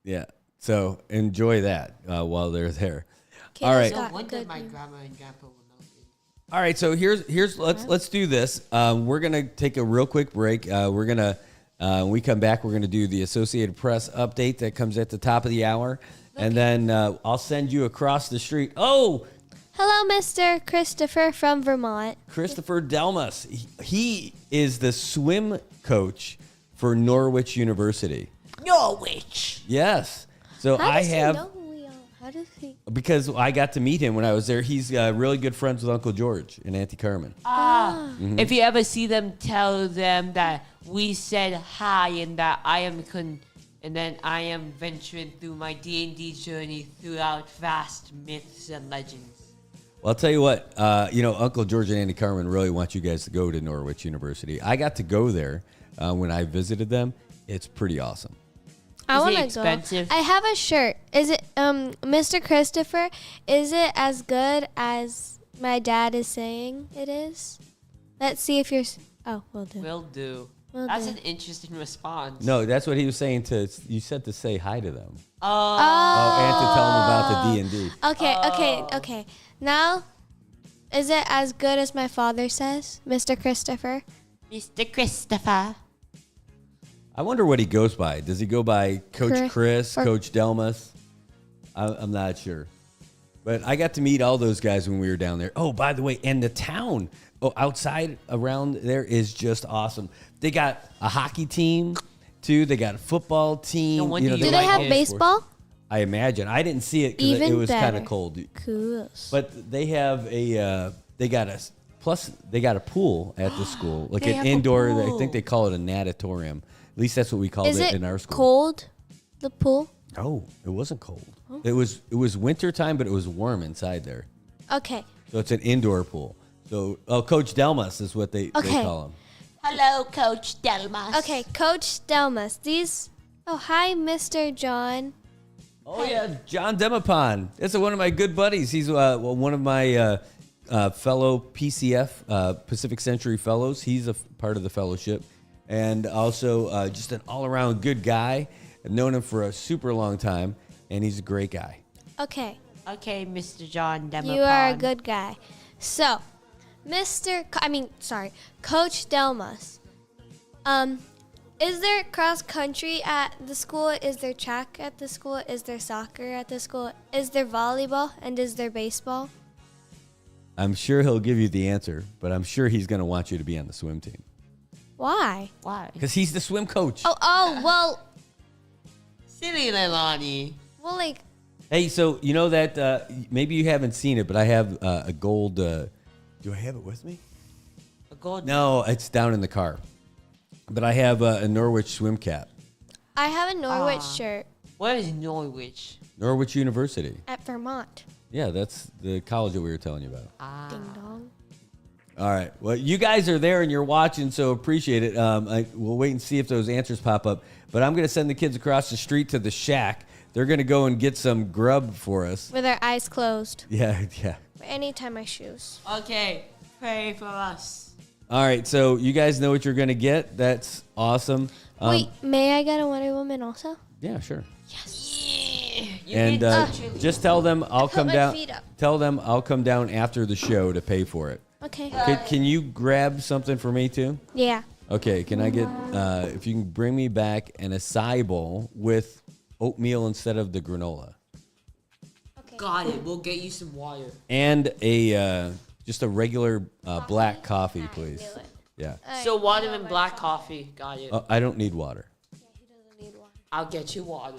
Yeah, so enjoy that while they're there. All right. No got wonder good my news. grandma and grandpa were melted. All right, so here's let's do this. We're gonna take a real quick break. We're gonna when we come back, we're gonna do the Associated Press update that comes at the top of the hour, and then I'll send you across the street. Oh, Hello, Mr. Christopher from Vermont. Christopher Delmas. He is the swim coach for Norwich University. Norwich. Yes. So How I does have he know who we are? How does he? because I got to meet him when I was there. He's really good friends with Uncle George and Auntie Carmen. If you ever see them, tell them that we said hi and that I am and then I am venturing through my D&D journey throughout vast myths and legends. Well, I'll tell you what, Uncle George and Auntie Carmen really want you guys to go to Norwich University. I got to go there when I visited them. It's pretty awesome. I Is it want to go. expensive? I have a shirt. Is it, Mr. Christopher? Is it as good as my dad is saying it is? Let's see if you're. Oh, we'll do. Will do. Will That's do. an interesting response. No, that's what he was saying you said to say hi to them. Oh. Oh, and to tell them about the D&D. Okay. Now, is it as good as my father says, Mr. Christopher? Mr. Christopher. I wonder what he goes by. Does he go by Coach Chris, or- Coach Delmas? I'm not sure. But I got to meet all those guys when we were down there. Oh, by the way, and the town outside around there is just awesome. They got a hockey team, too. They got a football team. No wonder you Do they like have it. baseball? I imagine. I didn't see it because Even it was kind better. of cold. Cool. But they have they got a pool at the school, like They an have a indoor. pool. I think they call it a natatorium. At least that's what we called Is it it in our school. cold, the pool? Oh, it wasn't cold. It was winter time, but it was warm inside there. Okay. So it's an indoor pool. So Coach Delmas is what they Okay. call him. Hello, Coach Delmas. Okay, Coach Delmas. Hi, Mr. John. Oh yeah, John Demapon. That's one of my good buddies. He's one of my fellow PCF Pacific Century Fellows. He's a part of the fellowship, and also just an all-around good guy. I've known him for a super long time, and he's a great guy. Okay, Okay, Mr. John Demapon. you are a good guy. So, Coach Delmas. Is there cross country at the school? Is there track at the school? Is there soccer at the school? Is there volleyball? And is there baseball? I'm sure he'll give you the answer, but I'm sure he's going to want you to be on the swim team Why? Why? because he's the swim coach. Well, Silly Leilani. like, Hey, so you know that maybe you haven't seen it, but I have a gold. Do I have it with me? A gold. No, it's down in the car. But I have a Norwich swim cap. I have a Norwich shirt Where is Norwich? Norwich University. at Vermont. Yeah, that's the college that we were telling you about. Ding dong. All right. Well, you guys are there and you're watching, so appreciate it. We'll wait and see if those answers pop up. But I'm going to send the kids across the street to the shack. They're going to go and get some grub for us. With our eyes closed. Yeah. Anytime my shoes. Okay, pray for us. All right. So you guys know what you're going to get. That's awesome. Wait, may I get a Wonder Woman also? Yeah, sure. You And can actually- just tell them I'll come my down. feet up. Tell them I'll come down after the show to pay for it. Okay. Can you grab something for me too? Yeah. Okay, can I get, if you can bring me back an acai bowl with oatmeal instead of the granola. Got it. We'll get you some water. And just a regular black coffee, please. Yeah. So water and black coffee. Got it. I don't need water. I'll get you water.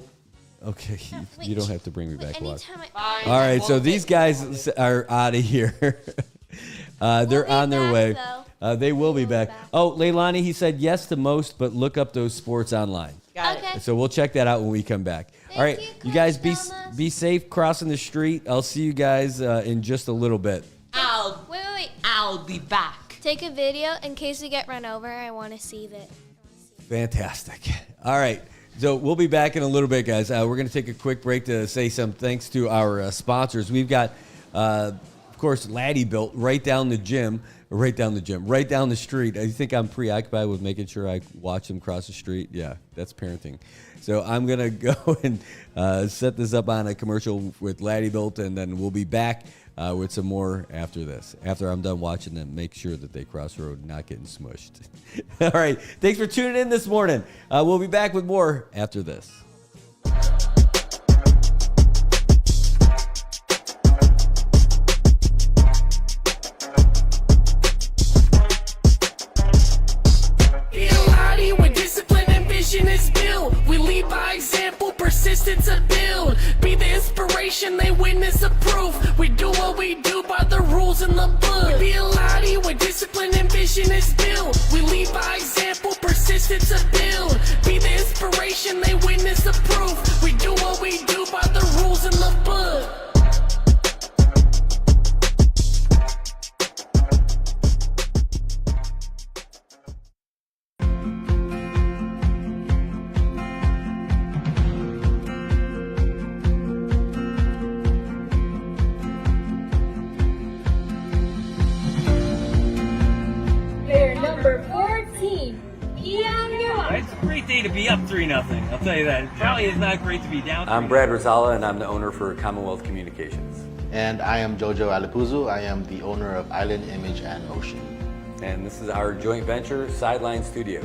Okay, you don't have to bring me back water. Anytime Fine. All right, so these guys are out of here. They're be on their back, way. though. They will be back. Oh, Leilani, he said yes to most, but look up those sports online. Got Okay. it. So we'll check that out when we come back. Thank All right, you, you guys Coach Thomas. be safe crossing the street. I'll see you guys in just a little bit. Wait. I'll be back. Take a video in case we get run over. I want to see that. Fantastic. All right. So we'll be back in a little bit, guys. We're going to take a quick break to say some thanks to our sponsors. We've got, of Of course, Laddie built right down the street. I think I'm preoccupied with making sure I watch him cross the street. Yeah, that's parenting. So I'm going to go and set this up on a commercial with Laddie built, and then we'll be back with some more after this. After I'm done watching them, make sure that they cross the road, not getting smushed. All right. Thanks for tuning in this morning. We'll be back with more after this. Is built. We lead by example, persistence of build. Be the inspiration, they witness approve. We do what we do by the rules in the book. We be a Lottie where discipline and vision is built. We lead by example, persistence of build. Be the inspiration, they witness approve. We do what we do by the rules in the book. It's a great day to be up 3-0. I'll tell you that. It probably is not great to be down. I'm Brad Rosala, and I'm the owner for Commonwealth Communications. And I am Jojo Alipuzu. I am the owner of Island Image and Ocean. And this is our joint venture, Sideline Studios.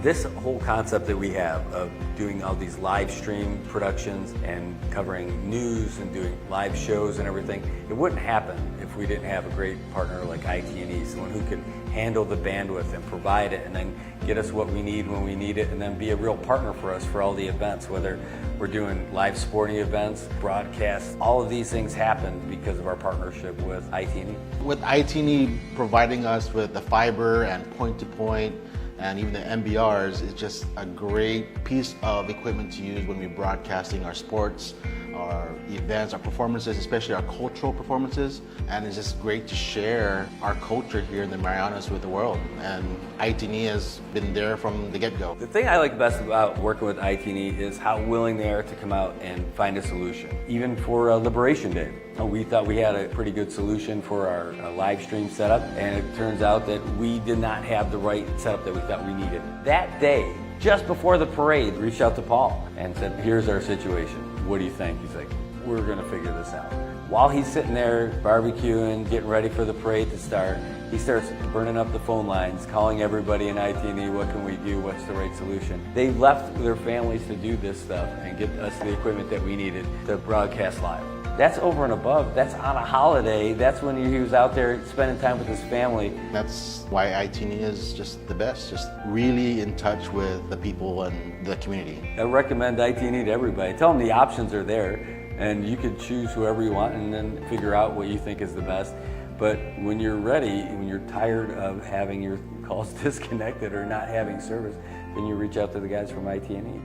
This whole concept that we have of doing all these live stream productions and covering news and doing live shows and everything, it wouldn't happen if we didn't have a great partner like IT&E, someone who could handle the bandwidth and provide it and then get us what we need when we need it, and then be a real partner for us for all the events, whether we're doing live sporting events, broadcasts. All of these things happen because of our partnership with IT&E. With IT&E providing us with the fiber and point-to-point and even the MBRs, is just a great piece of equipment to use when we're broadcasting our sports, our events, our performances, especially our cultural performances. And it's just great to share our culture here in the Marianas with the world. And IT&E has been there from the get-go. The thing I like best about working with IT&E is how willing they are to come out and find a solution. Even for Liberation Day, we thought we had a pretty good solution for our live stream setup, and it turns out that we did not have the right setup that we thought we needed. That day, just before the parade, reached out to Paul and said, here's our situation. What do you think? He's like, we're gonna figure this out. While he's sitting there barbecuing, getting ready for the parade to start, he starts burning up the phone lines, calling everybody in IT&E, what can we do, what's the right solution? They left their families to do this stuff and get us the equipment that we needed to broadcast live. That's over and above. That's on a holiday. That's when he was out there spending time with his family. That's why IT&E is just the best, just really in touch with the people and the community. I recommend IT&E to everybody. Tell them the options are there, and you can choose whoever you want and then figure out what you think is the best. But when you're ready, when you're tired of having your calls disconnected or not having service, then you reach out to the guys from IT&E.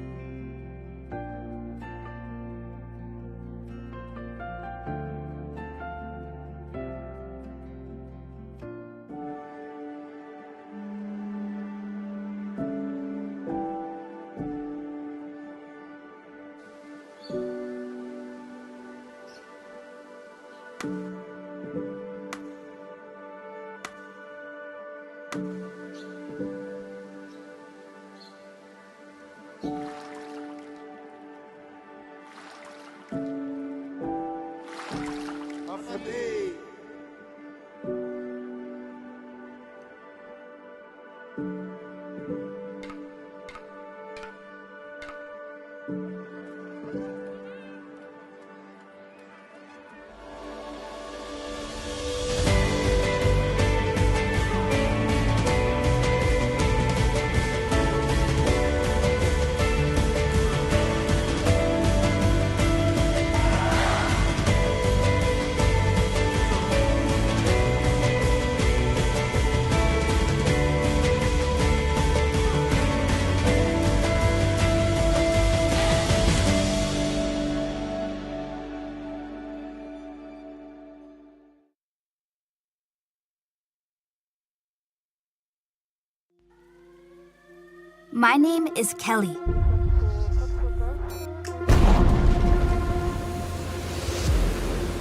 My name is Kelly.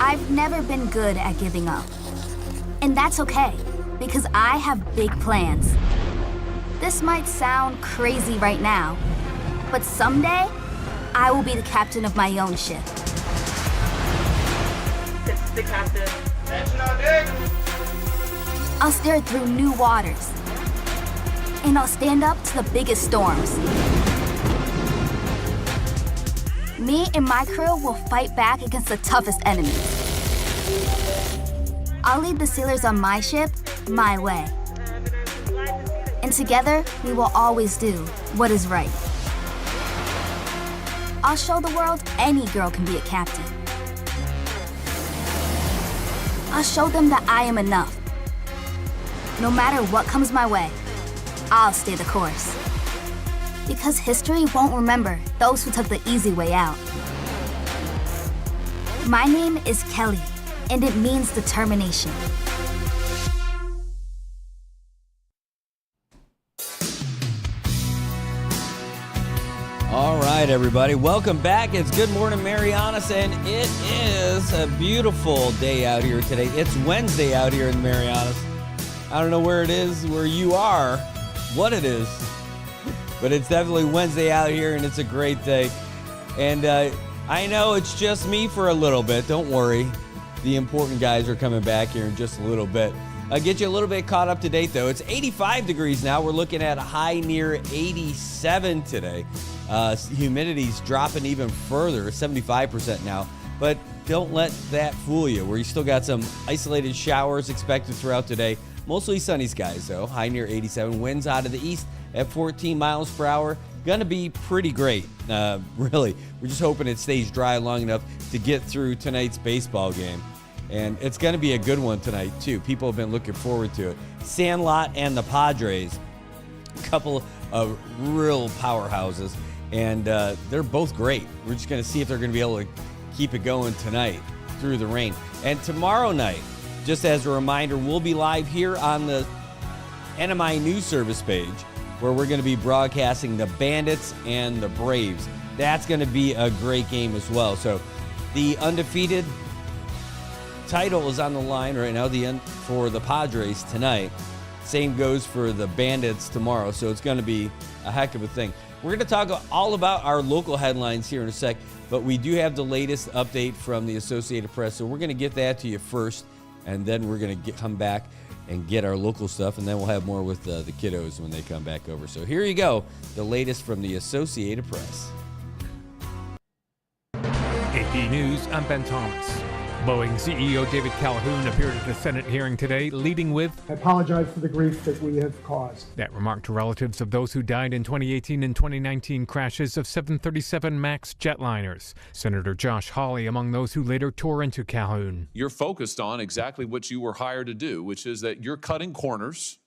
I've never been good at giving up. And that's okay, because I have big plans. This might sound crazy right now, but someday, I will be the captain of my own ship. This is the captain. Attention on deck! I'll steer through new waters. And I'll stand up to the biggest storms. Me and my crew will fight back against the toughest enemies. I'll lead the sailors on my ship, my way. And together, we will always do what is right. I'll show the world any girl can be a captain. I'll show them that I am enough. No matter what comes my way, I'll stay the course. Because history won't remember those who took the easy way out. My name is Kelly, and it means determination. All right, everybody. Welcome back. It's Good Morning Marianas, and it is a beautiful day out here today. It's Wednesday out here in the Marianas. I don't know where it is, where you are, what it is, but it's definitely Wednesday out here, and it's a great day. And I know it's just me for a little bit. Don't worry. The important guys are coming back here in just a little bit. I'll get you a little bit caught up to date, though. It's 85 degrees now. We're looking at a high near 87 today. Humidity's dropping even further, 75% now. But don't let that fool you. We still got some isolated showers expected throughout today. Mostly sunny skies, though. High near 87. Winds out of the east at 14 miles per hour. Gonna be pretty great, really. We're just hoping it stays dry long enough to get through tonight's baseball game. And it's gonna be a good one tonight, too. People have been looking forward to it. Sandlot and the Padres, a couple of real powerhouses. And they're both great. We're just going to see if they're going to be able to keep it going tonight through the rain. And tomorrow night, just as a reminder, we'll be live here on the NMI News Service page, where we're going to be broadcasting the Bandits and the Braves. That's going to be a great game as well. So the undefeated title is on the line right now for the Padres tonight. Same goes for the Bandits tomorrow. So it's going to be a heck of a thing. We're going to talk all about our local headlines here in a sec, but we do have the latest update from the Associated Press, so we're going to get that to you first, and then we're going to come back and get our local stuff, and then we'll have more with the kiddos when they come back over. So here you go, the latest from the Associated Press. AP News, I'm Ben Thomas. Boeing CEO David Calhoun appeared at a Senate hearing today, leading with, "I apologize for the grief that we have caused." That remark to relatives of those who died in 2018 and 2019 crashes of 737 MAX jetliners. Senator Josh Hawley among those who later tore into Calhoun. You're focused on exactly what you were hired to do, which is that you're cutting corners,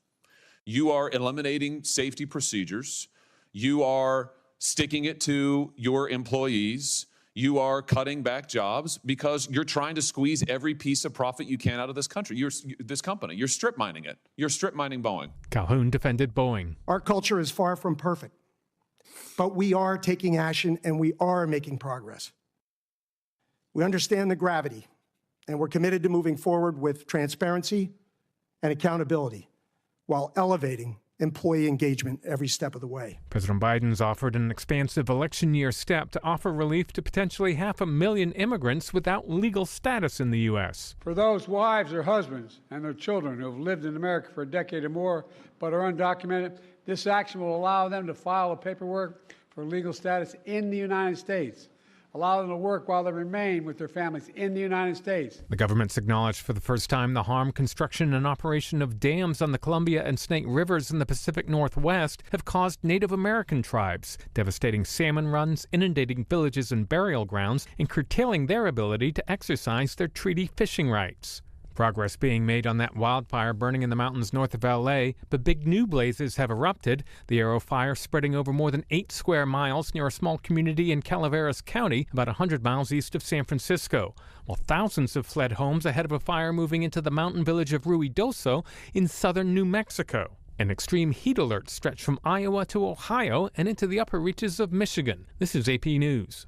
you are eliminating safety procedures, you are sticking it to your employees, you are cutting back jobs because you're trying to squeeze every piece of profit you can out of this country. This company. You're strip mining it. You're strip mining Boeing. Calhoun defended Boeing. Our culture is far from perfect, but we are taking action and we are making progress. We understand the gravity, and we're committed to moving forward with transparency and accountability while elevating employee engagement every step of the way. President Biden's offered an expansive election year step to offer relief to potentially 500,000 immigrants without legal status in the U.S. For those wives or husbands and their children who have lived in America for a decade or more but are undocumented, this action will allow them to file the paperwork for legal status in the United States. Allow them to work while they remain with their families in the United States. The government's acknowledged for the first time the harm, construction, and operation of dams on the Columbia and Snake Rivers in the Pacific Northwest have caused Native American tribes, devastating salmon runs, inundating villages and burial grounds, and curtailing their ability to exercise their treaty fishing rights. Progress being made on that wildfire burning in the mountains north of L.A., but big new blazes have erupted, the Arrow Fire spreading over more than 8 square miles near a small community in Calaveras County, about 100 miles east of San Francisco, while thousands have fled homes ahead of a fire moving into the mountain village of Ruidoso in southern New Mexico. An extreme heat alert stretched from Iowa to Ohio and into the upper reaches of Michigan. This is AP News.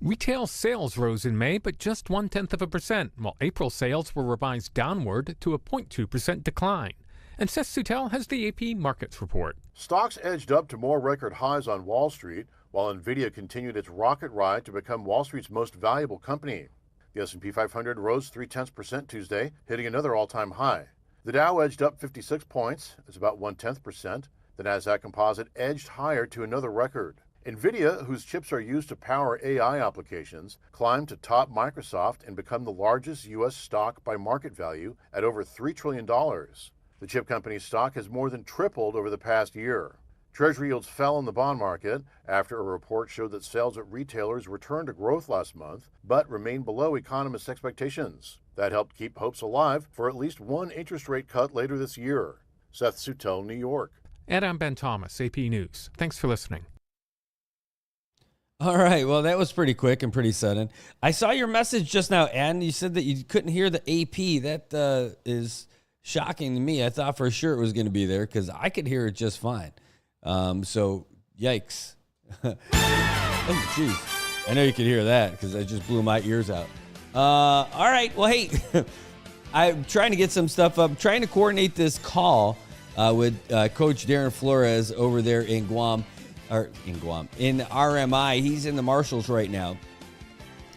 Retail sales rose in May, but just 0.1%, while April sales were revised downward to a 0.2% decline. And Seth Sutel has the AP Markets Report. Stocks edged up to more record highs on Wall Street, while Nvidia continued its rocket ride to become Wall Street's most valuable company. The S&P 500 rose 0.3% Tuesday, hitting another all-time high. The Dow edged up 56 points, it's about 0.1%. The Nasdaq Composite edged higher to another record. Nvidia, whose chips are used to power AI applications, climbed to top Microsoft and become the largest U.S. stock by market value at over $3 trillion. The chip company's stock has more than tripled over the past year. Treasury yields fell in the bond market after a report showed that sales at retailers returned to growth last month, but remained below economists' expectations. That helped keep hopes alive for at least one interest rate cut later this year. Seth Sutel, New York. And I'm Ben Thomas, AP News. Thanks for listening. All right, well, that was pretty quick and pretty sudden. I saw your message just now, Adam. You said that you couldn't hear the AP. That is shocking to me. I thought for sure it was going to be there because I could hear it just fine. So, yikes. Oh, jeez. I know you could hear that because I just blew my ears out. All right, well, hey, I'm trying to get some stuff up. I'm trying to coordinate this call with Coach Darren Flores over there in Guam. In RMI. He's in the Marshals right now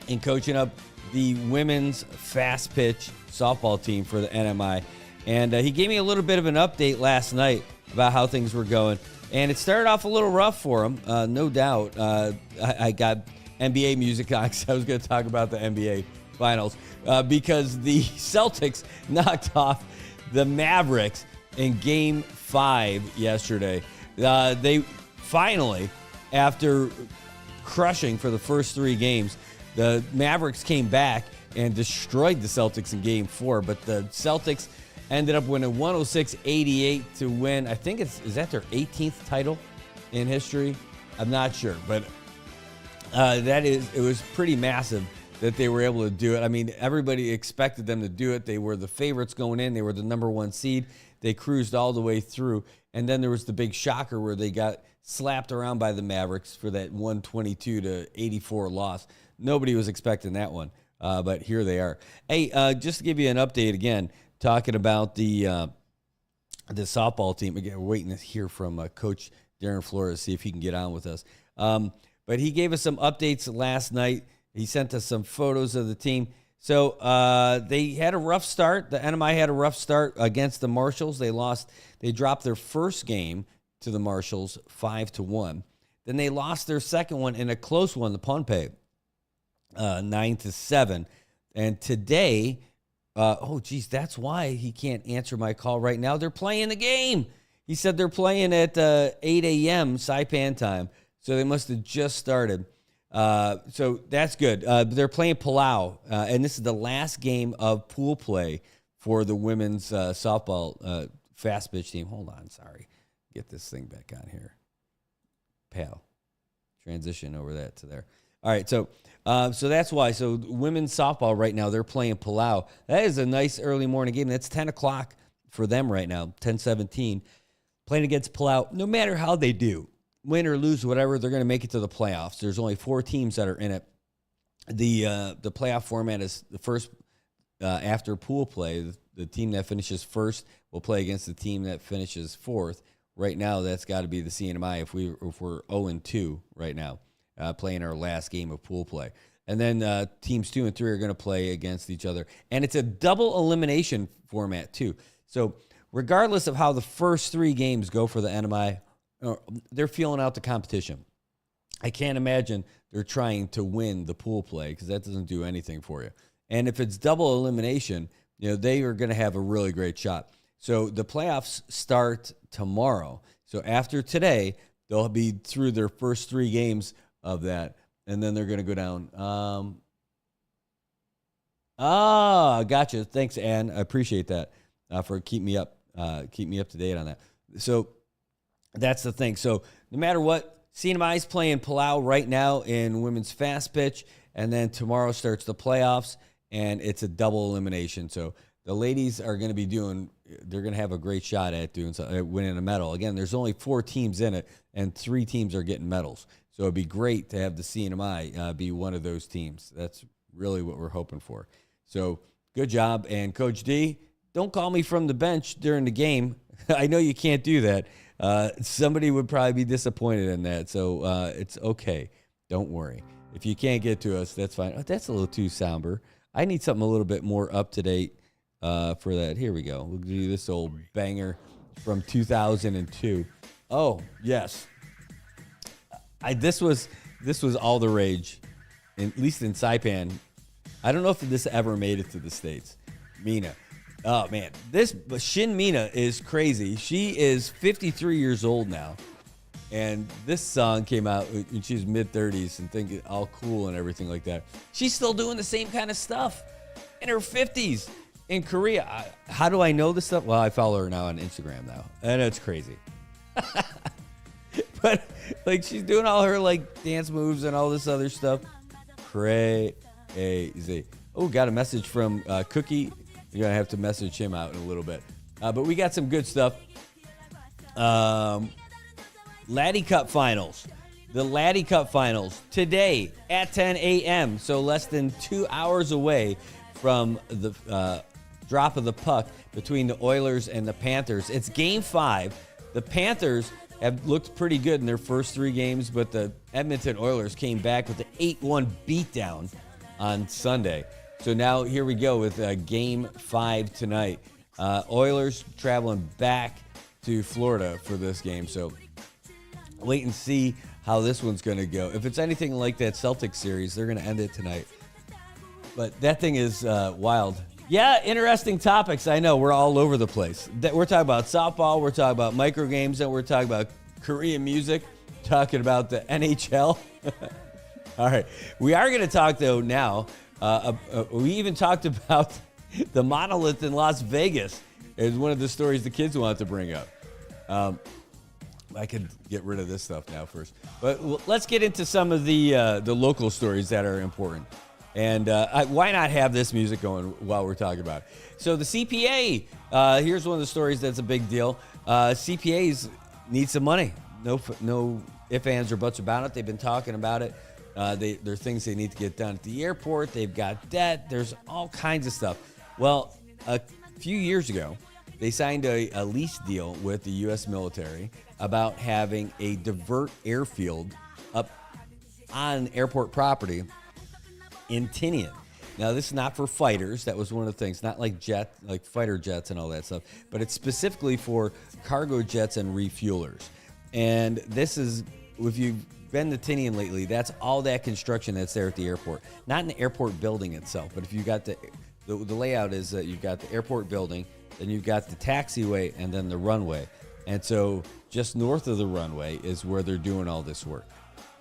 and coaching up the women's fast pitch softball team for the NMI. And he gave me a little bit of an update last night about how things were going. And it started off a little rough for him, no doubt. I got NBA music on because I was going to talk about the NBA Finals because the Celtics knocked off the Mavericks in Game 5 yesterday. They finally, after crushing for the first 3 games, the Mavericks came back and destroyed the Celtics in Game 4. But the Celtics ended up winning 106-88 to win. I think is that their 18th title in history? I'm not sure, but it was pretty massive that they were able to do it. I mean, everybody expected them to do it. They were the favorites going in. They were the number 1 seed. They cruised all the way through. And then there was the big shocker where they got slapped around by the Mavericks for that 122-84 loss. Nobody was expecting that one, but here they are. Hey, just to give you an update again, talking about the softball team. Again, we're waiting to hear from Coach Darren Flores, see if he can get on with us. But he gave us some updates last night. He sent us some photos of the team. So they had a rough start. The NMI had a rough start against the Marshals. They dropped their first game to the Marshals 5-1. Then they lost their second one in a close one, the Pohnpei, 9-7. And today, that's why he can't answer my call right now. They're playing the game. He said they're playing at 8 a.m. Saipan time. So they must have just started. So that's good. They're playing Palau, and this is the last game of pool play for the women's softball fast pitch team. Hold on, sorry. Get this thing back on here. Pal. Transition over that to there. All right, so that's why. So women's softball right now, they're playing Palau. That is a nice early morning game. That's 10 o'clock for them right now, 10:17. Playing against Palau, no matter how they do, win or lose, whatever, they're going to make it to the playoffs. There's only 4 teams that are in it. The playoff format is the first after pool play. The team that finishes first will play against the team that finishes fourth. Right now, that's got to be the CNMI if we're 0-2 right now, playing our last game of pool play. And then teams 2 and 3 are going to play against each other. And it's a double elimination format, too. So regardless of how the first 3 games go for the NMI, they're feeling out the competition. I can't imagine they're trying to win the pool play because that doesn't do anything for you. And if it's double elimination, they are going to have a really great shot. So the playoffs start tomorrow. So after today, they'll be through their first 3 games of that, and then they're going to go down. Gotcha. Thanks, Ann. I appreciate that for keep me up to date on that. So that's the thing. So no matter what, CNMI is playing Palau right now in women's fast pitch, and then tomorrow starts the playoffs, and it's a double elimination. So the ladies are going to be they're going to have a great shot at winning a medal. Again, there's only 4 teams in it, and 3 teams are getting medals. So it'd be great to have the CNMI be one of those teams. That's really what we're hoping for. So good job. And Coach D, don't call me from the bench during the game. I know you can't do that. Somebody would probably be disappointed in that. So it's okay. Don't worry. If you can't get to us, that's fine. Oh, that's a little too somber. I need something a little bit more up to date for that. Here we go. We'll do this old banger from 2002. Oh, yes. This was all the rage, at least in Saipan. I don't know if this ever made it to the States. Mina. Oh, man. Shin Mina is crazy. She is 53 years old now. And this song came out when she was mid-30s and thinking all cool and everything like that. She's still doing the same kind of stuff in her 50s in Korea. How do I know this stuff? Well, I follow her now on Instagram now, and it's crazy. But like she's doing all her like dance moves and all this other stuff. Crazy. Oh, got a message from Cookie. You're going to have to message him out in a little bit. But we got some good stuff. Laddie Cup Finals. The Laddie Cup Finals today at 10 a.m. So less than 2 hours away from the drop of the puck between the Oilers and the Panthers. It's Game 5. The Panthers have looked pretty good in their first 3 games, but the Edmonton Oilers came back with an 8-1 beatdown on Sunday. So now here we go with Game 5 tonight. Oilers traveling back to Florida for this game. So wait and see how this one's going to go. If it's anything like that Celtics series, they're going to end it tonight. But that thing is wild. Yeah, interesting topics. I know we're all over the place. We're talking about softball. We're talking about micro games. And we're talking about Korean music. Talking about the NHL. All right. We are going to talk, though, now. We even talked about the monolith in Las Vegas. It's one of the stories the kids wanted to bring up. I could get rid of this stuff now first. But let's get into some of the local stories that are important. And why not have this music going while we're talking about it? So the CPA, here's one of the stories that's a big deal. CPAs need some money. No ifs, ands, or buts about it. They've been talking about it. There are things they need to get done at the airport. They've got debt. There's all kinds of stuff. Well, a few years ago, they signed a lease deal with the U.S. military about having a divert airfield up on airport property in Tinian. Now, this is not for fighters. That was one of the things. Not like fighter jets and all that stuff. But it's specifically for cargo jets and refuelers. And this is, if you've been to Tinian lately, that's all that construction that's there at the airport. Not in the airport building itself, but if you got the layout is that you've got the airport building, then you've got the taxiway, and then the runway. And so just north of the runway is where they're doing all this work.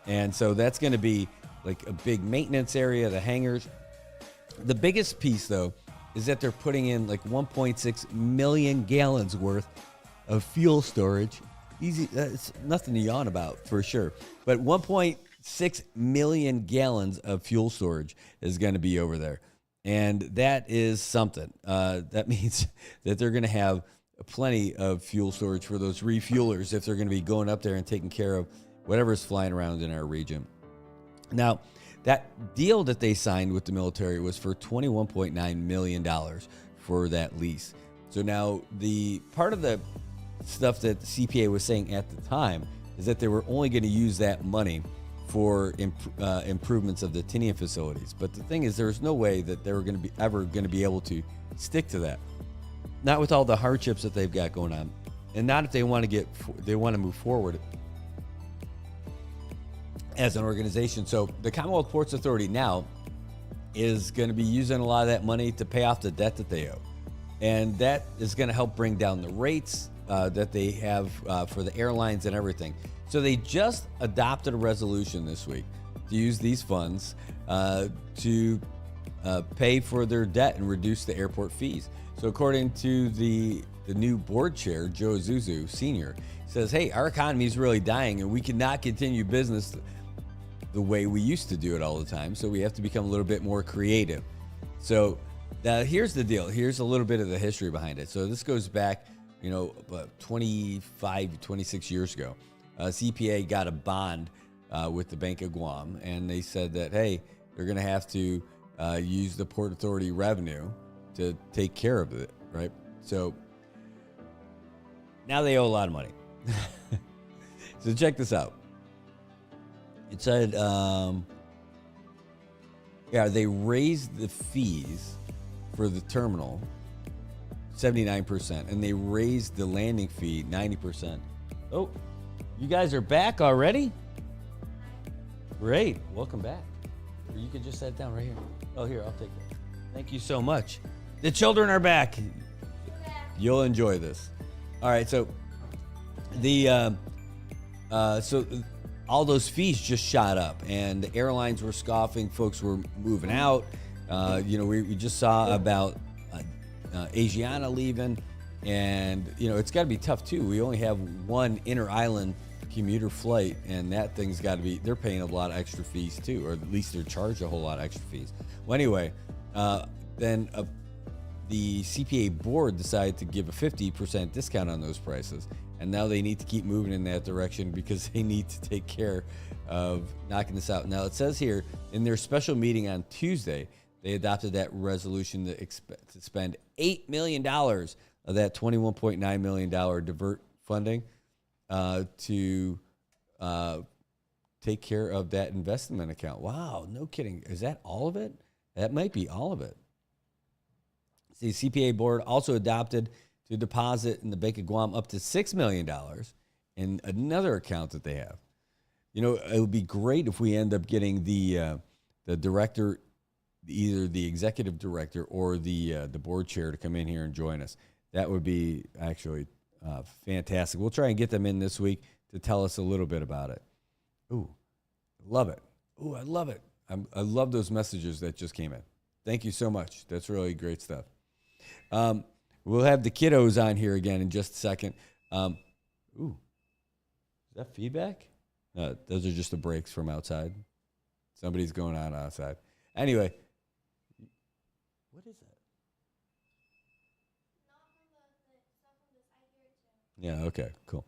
And so that's going to be like a big maintenance area, the hangars. The biggest piece, though, is that they're putting in like 1.6 million gallons worth of fuel storage. Easy, that's nothing to yawn about for sure. But 1.6 million gallons of fuel storage is going to be over there. And that is something. That means that they're going to have plenty of fuel storage for those refuelers if they're going to be going up there and taking care of whatever's flying around in our region. Now, that deal that they signed with the military was for $21.9 million for that lease. So now the part of the stuff that the CPA was saying at the time is that they were only going to use that money for improvements of the Tinian facilities. But the thing is, there's no way that they were ever going to be able to stick to that. Not with all the hardships that they've got going on, and not if they want to move forward as an organization. So the Commonwealth Ports Authority now is going to be using a lot of that money to pay off the debt that they owe. And that is going to help bring down the rates that they have for the airlines and everything. So they just adopted a resolution this week to use these funds to pay for their debt and reduce the airport fees. So according to the new board chair, Joe Zuzu Sr., says, hey, our economy is really dying and we cannot continue business the way we used to do it all the time. So we have to become a little bit more creative. So here's the deal. Here's a little bit of the history behind it. So this goes back, about 25, 26 years ago. CPA got a bond with the Bank of Guam, and they said that, hey, they're going to have to use the Port Authority revenue to take care of it, right? So now they owe a lot of money. So check this out. It said, they raised the fees for the terminal 79%, and they raised the landing fee 90%. Oh, you guys are back already? Great. Welcome back. Or you can just sit down right here. Oh, here, I'll take it. Thank you so much. The children are back. You'll enjoy this. All right, so all those fees just shot up, and the airlines were scoffing. Folks were moving out. We just saw about Asiana leaving, and it's got to be tough too. We only have one inter-island commuter flight, and that thing's got to be, they're paying a lot of extra fees too, or at least they're charged a whole lot of extra fees. Well, anyway, then the CPA board decided to give a 50% discount on those prices, and now they need to keep moving in that direction because they need to take care of knocking this out. Now, it says here in their special meeting on Tuesday, they adopted that resolution to spend $8 million of that $21.9 million divert funding to take care of that investment account. Wow, no kidding. Is that all of it? That might be all of it. The CPA board also adopted to deposit in the Bank of Guam up to $6 million in another account that they have. It would be great if we end up getting the director, either the executive director or the board chair, to come in here and join us. That would be actually fantastic. We'll try and get them in this week to tell us a little bit about it. Ooh, love it. Ooh, I love it. I love those messages that just came in. Thank you so much. That's really great stuff. We'll have the kiddos on here again in just a second. Ooh, is that feedback? Those are just the breaks from outside. Somebody's going on outside. Anyway, what is that? Yeah, okay, cool.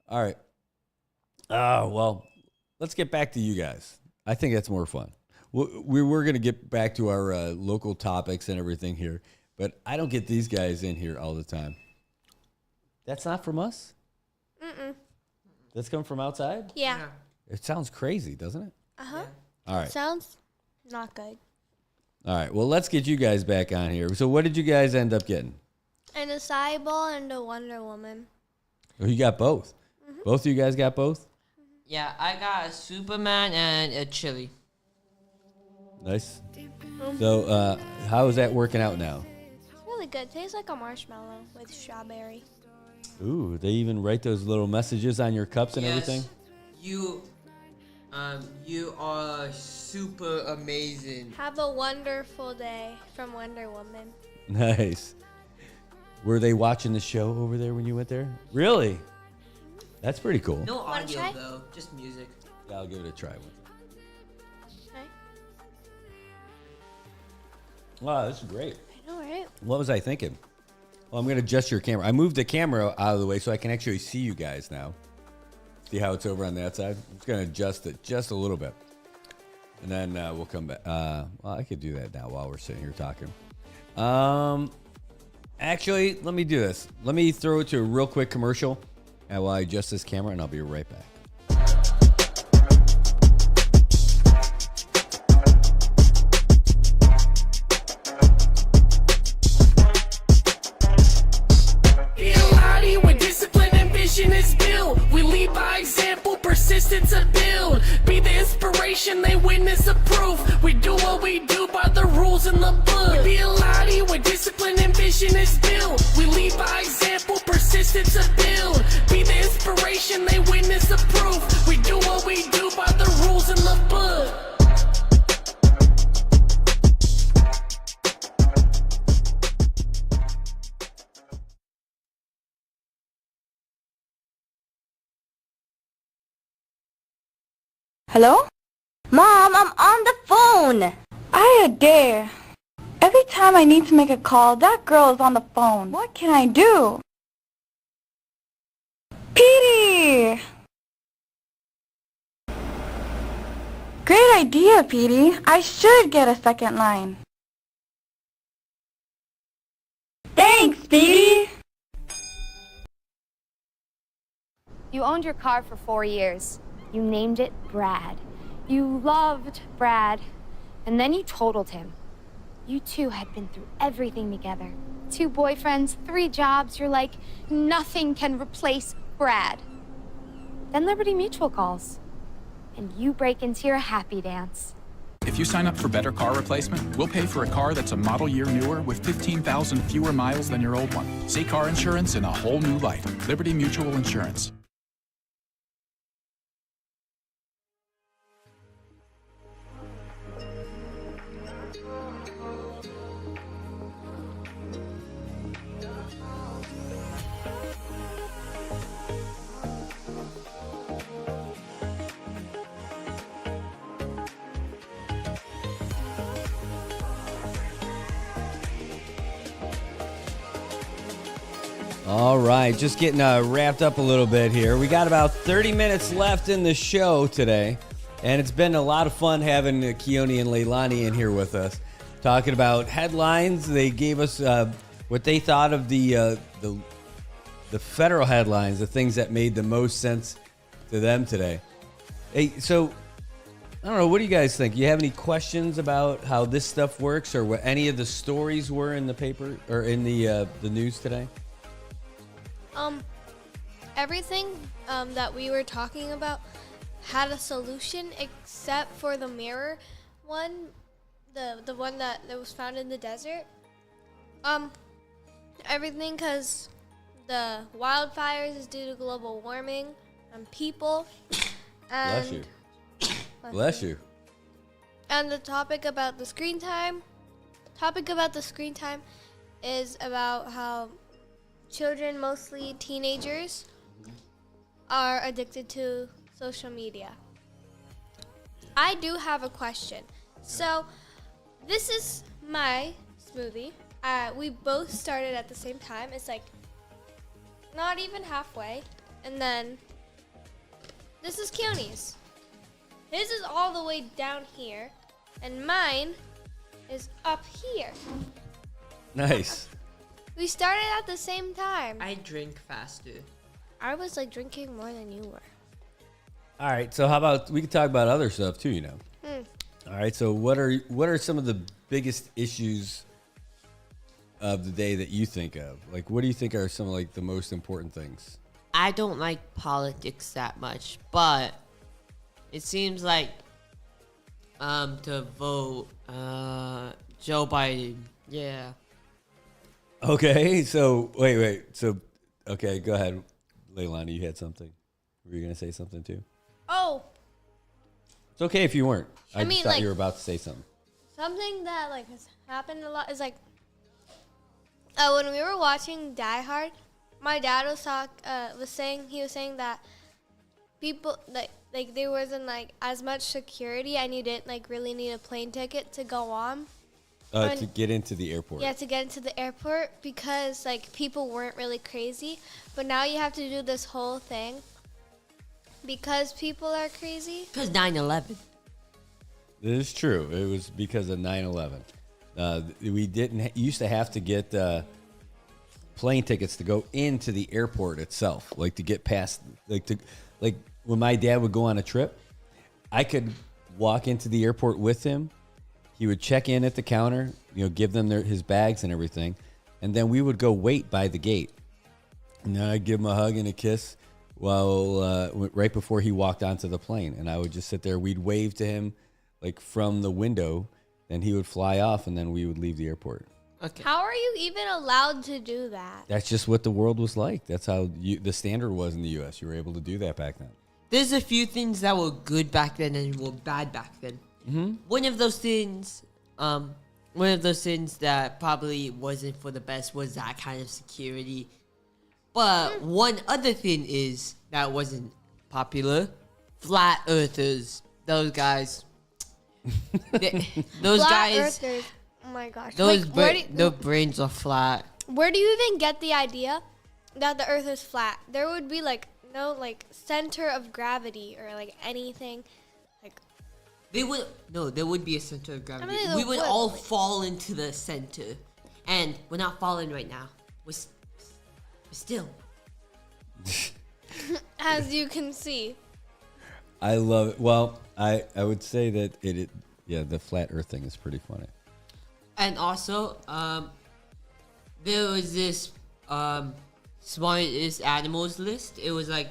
All right. Well, let's get back to you guys. I think that's more fun. We're going to get back to our local topics and everything here, but I don't get these guys in here all the time. That's not from us? Mm-mm. That's coming from outside? Yeah. It sounds crazy, doesn't it? Uh-huh. All right. Sounds not good. All right. Well, let's get you guys back on here. So what did you guys end up getting? And a Cyborg and a Wonder Woman. Oh, you got both? Mm-hmm. Both of you guys got both? Yeah, I got a Superman and a Chili. Nice. So how is that working out now? It's really good. Tastes like a marshmallow with strawberry. Ooh, they even write those little messages on your cups and everything? You are super amazing. Have a wonderful day from Wonder Woman. Nice. Were they watching the show over there when you went there? Really? That's pretty cool. No audio, though. Just music. Yeah, I'll give it a try. Okay. Wow, this is great. I know, right? What was I thinking? Well, I'm going to adjust your camera. I moved the camera out of the way so I can actually see you guys now. See how it's over on that side? I'm just going to adjust it just a little bit. And then we'll come back. Well, I could do that now while we're sitting here talking. Actually, let me do this. Let me throw it to a real quick commercial while I adjust this camera, and I'll be right back. When discipline and vision is built, we lead by example, persistence to build. Be the inspiration, they witness the proof. We do what we do by the rules in the book. We be a lottie when discipline and vision is built. We lead by example, persistence to build. Be the inspiration, they witness the proof. We do what we do by the rules in the book. Hello? Mom, I'm on the phone. I dare. Every time I need to make a call, that girl is on the phone. What can I do? Petey! Great idea, Petey. I should get a second line. Thanks, Petey. You owned your car for 4 years. You named it Brad. You loved Brad. And then you totaled him. You two had been through everything together. 2 boyfriends, 3 jobs. You're like, nothing can replace Brad. Then Liberty Mutual calls. And you break into your happy dance. If you sign up for Better Car Replacement, we'll pay for a car that's a model year newer with 15,000 fewer miles than your old one. See car insurance in a whole new light. Liberty Mutual Insurance. All right, just getting wrapped up a little bit here. We got about 30 minutes left in the show today, and it's been a lot of fun having Keone and Leilani in here with us, talking about headlines. They gave us what they thought of the federal headlines, the things that made the most sense to them today. Hey, so I don't know, what do you guys think? You have any questions about how this stuff works, or what any of the stories were in the paper or in the news today? Everything that we were talking about had a solution except for the mirror one, the one that was found in the desert. Everything because the wildfires is due to global warming and people. And Bless you. Bless you. And the topic about the screen time is about how children, mostly teenagers, are addicted to social media. I do have a question. So, this is my smoothie. We both started at the same time. It's like not even halfway. And then this is Keone's. His is all the way down here, and mine is up here. Nice. We started at the same time. I drink faster. I was like drinking more than you were. All right, so how about we can talk about other stuff too, you know? All right, so what are some of the biggest issues of the day that you think of? Like, what do you think are some of like the most important things? I don't like politics that much, but it seems like to vote Joe Biden. Yeah. Okay, so wait. So, okay, go ahead. Leilani, you had something. Were you going to say something too? Oh, It's okay if you weren't. I mean, just thought like- you were about to say something. something that like has happened a lot is like when we were watching Die Hard, my dad was saying that people like there wasn't like as much security, and you didn't like really need a plane ticket to go on. To get into the airport. Yeah, to get into the airport because like people weren't really crazy, but now you have to do this whole thing because people are crazy. Because 9/11. This is true. It was because of 9/11. We used to have to get plane tickets to go into the airport itself, like to get past, like when my dad would go on a trip, I could walk into the airport with him. He would check in at the counter, give them his bags and everything, and then we would go wait by the gate. And then I'd give him a hug and a kiss right before he walked onto the plane, and I would just sit there. We'd wave to him like from the window, then he would fly off, and then we would leave the airport. Okay. How are you even allowed to do that? That's just what the world was like. That's how the standard was in the U.S. You were able to do that back then. There's a few things that were good back then and were bad back then. Mm-hmm. One of those things that probably wasn't for the best was that kind of security. But one other thing is that wasn't popular. Flat earthers. Those guys. Those Flat guys. earthers. Oh my gosh. Their brains are flat. Where do you even get the idea that the earth is flat? There would be like no like center of gravity or like anything. They would no. There would be a center of gravity. I mean, We would what? all fall into the center, and we're not falling right now. We're still. As you can see. I love it. Well, I would say that the flat Earth thing is pretty funny. And also, there was this smartest animals list. It was like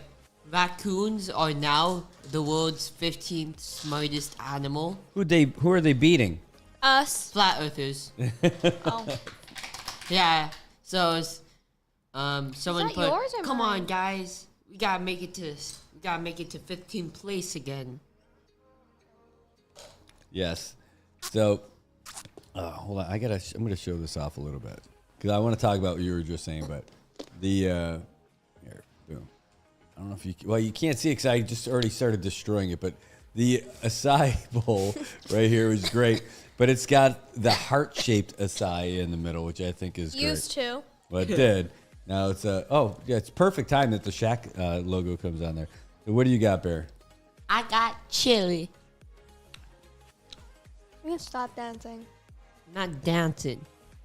raccoons are now the world's 15th smartest animal. Who are they beating? Us. Flat earthers. Oh. Yeah. So it's, someone that put, yours or come mine? on guys, we gotta make it to 15th place again. Yes. So, hold on. I'm gonna show this off a little bit because I want to talk about what you were just saying. But here, boom. I don't know if you can't see it because I just already started destroying it. But the acai bowl right here is great. But it's got the heart-shaped acai in the middle, which I think is great. Used to. Well, it did. Now it's it's perfect time that the Shaq logo comes on there. So what do you got, Bear? I got chili. You can stop dancing. Not dancing.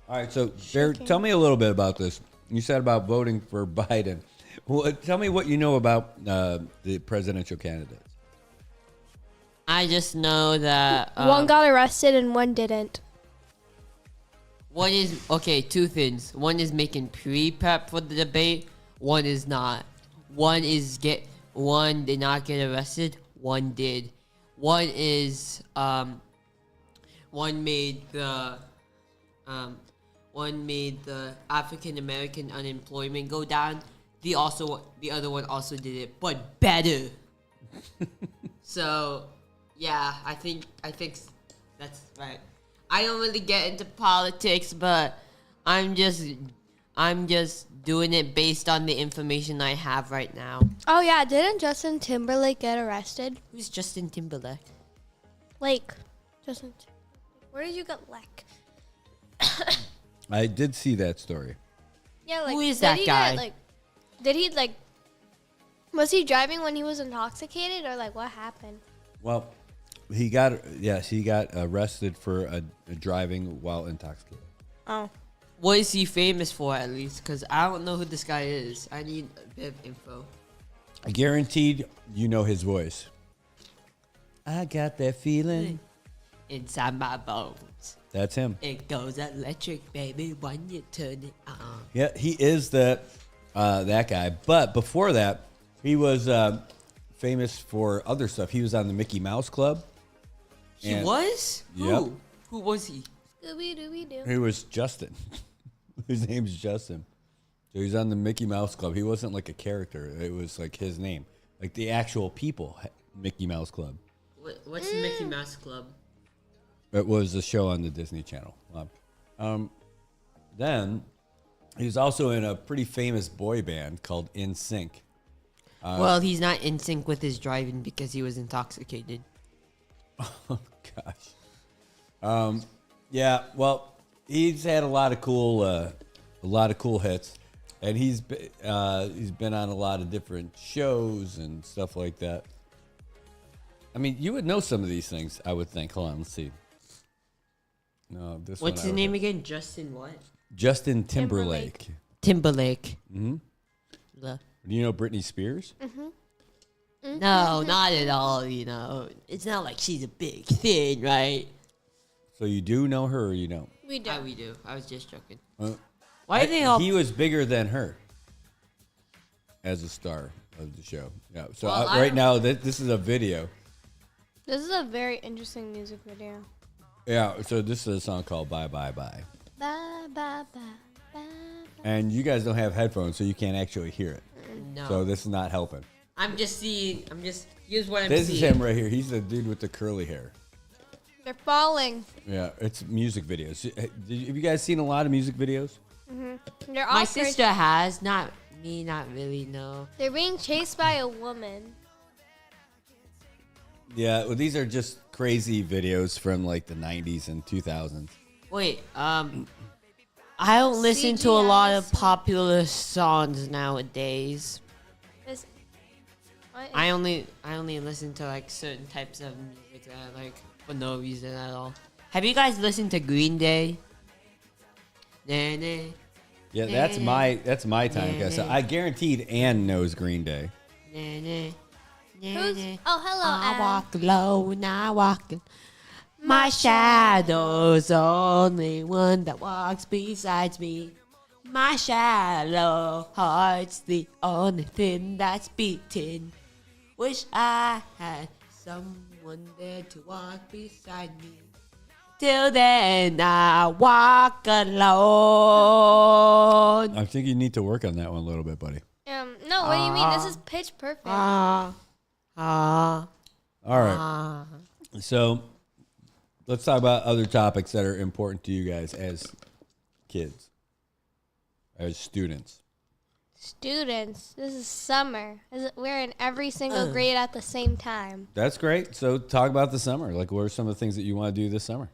All right, so Bear, tell me a little bit about this. You said about voting for Biden. Well, tell me what you know about the presidential candidates. I just know that one got arrested and one didn't. one is two things. One is making pre-prep for the debate. One is not. One did not get arrested. One did. One is one made the African American unemployment go down. The other one also did it, but better. So, yeah, I think that's right. I don't really get into politics, but I'm just doing it based on the information I have right now. Oh yeah, didn't Justin Timberlake get arrested? Who's Justin Timberlake? Lake. Justin. Where did you get Lake? I did see that story. Yeah, like Who is that guy? Was he driving when he was intoxicated, or like what happened? Well, he got arrested for driving while intoxicated. Oh. What is he famous for, at least? Because I don't know who this guy is. I need a bit of info. Guaranteed, you know his voice. I got that feeling inside my bones. That's him. It goes electric, baby, when you turn it on. Yeah, he is that guy. But before that, he was famous for other stuff. He was on the Mickey Mouse Club. He was? Yep. Who was he? Scooby-Dooby-Doo. He was Justin. His name's Justin. So he's on the Mickey Mouse Club. He wasn't like a character. It was like his name. Like the actual people, Mickey Mouse Club. What's the Mickey Mouse Club? It was a show on the Disney Channel. Then he was also in a pretty famous boy band called NSYNC. Well, he's not in sync with his driving because he was intoxicated. Oh gosh. Yeah. Well, he's had a lot of cool hits, and he's been on a lot of different shows and stuff like that. I mean, you would know some of these things, I would think. Hold on, let's see. No, this. What's his name again? Justin what? Justin Timberlake. Timberlake. Mm-hmm. The- Do you know Britney Spears? Mm-hmm. No, not at all. You know, it's not like she's a big thing, right? So you do know her, or you don't? We do. We do. I was just joking. Why are they all? He was bigger than her as a star of the show. Yeah. So Well, right now, this is a video. This is a very interesting music video. Yeah. So this is a song called "Bye Bye Bye," Bye, bye, bye, bye. and you guys don't have headphones, so you can't actually hear it. No. So this is not helping. Here's what I'm This seeing. is him right here. He's the dude with the curly hair. They're falling. Yeah, it's music videos. Have you guys seen a lot of music videos? Mm-hmm. They're all My crazy. sister has, not me, not really. No. They're being chased by a woman. Yeah, well, these are just crazy videos from like the 90s and 2000s. Wait, I don't listen to a lot of popular songs nowadays. I only listen to like certain types of music that I like for no reason at all. Have you guys listened to Green Day? Nah, nah. Yeah, that's my time, guys. So I guaranteed Ann knows Green Day. Nah, nah. Who's? Oh, hello. I walk alone, I walk. My shadow's only one that walks beside me. My shallow heart's the only thing that's beating. Wish I had someone there to walk beside me. Till then, I walk alone. I think you need to work on that one a little bit, buddy. No, what do you mean? This is pitch perfect. All right. So let's talk about other topics that are important to you guys as kids, as students. Students, this is summer. We're in every single grade at the same time. That's great. So talk about the summer. Like, what are some of the things that you want to do this summer?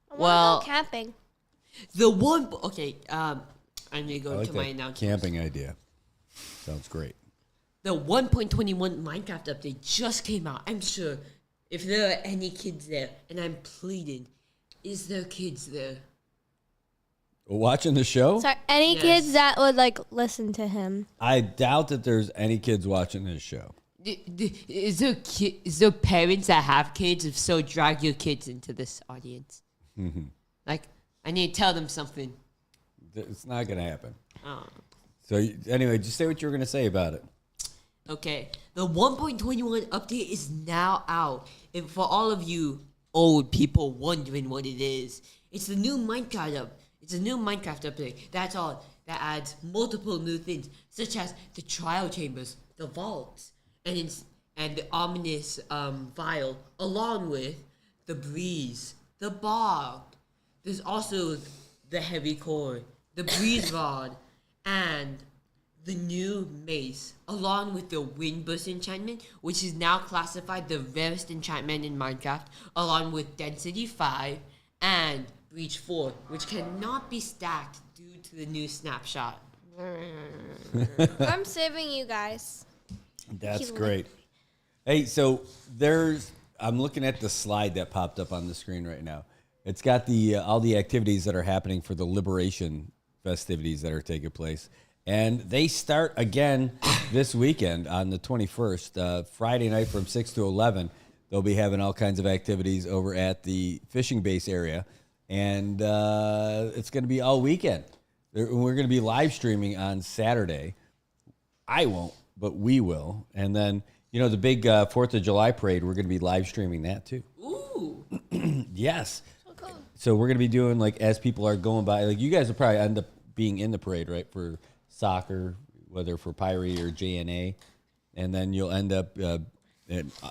I want to go camping. I'm gonna go to my announcements. Camping idea. Sounds great. The 1.21 Minecraft update just came out. I'm sure if there are any kids there, and I'm pleading, is there kids there? Watching the show? Sorry, any kids that would like listen to him? I doubt that there's any kids watching this show. Is there parents that have kids? If so, drag your kids into this audience. Like, I need to tell them something. It's not going to happen. Oh. So anyway, just say what you were going to say about it. Okay, the 1.21 update is now out. And for all of you old people wondering what it is, it's the new Minecraft It's a new Minecraft update. That's all. That adds multiple new things, such as the trial chambers, the vaults, and the ominous vial, along with the breeze, the bog. There's also the heavy core, the breeze rod, and the new mace, along with the wind burst enchantment, which is now classified the rarest enchantment in Minecraft, along with density 5 and breach 4, which cannot be stacked due to the new snapshot. I'm saving you guys. That's great. Hey, so I'm looking at the slide that popped up on the screen right now. It's got the all the activities that are happening for the Liberation festivities that are taking place. And they start again this weekend on the 21st, Friday night from 6 to 11. They'll be having all kinds of activities over at the fishing base area. And it's going to be all weekend. We're going to be live streaming on Saturday. I won't, but we will. And then, the big 4th of July parade, we're going to be live streaming that too. Ooh. Yes. So we're going to be doing, like, as people are going by, like, you guys will probably end up being in the parade, right, for soccer, whether for Pyrie or JNA. And then you'll end up,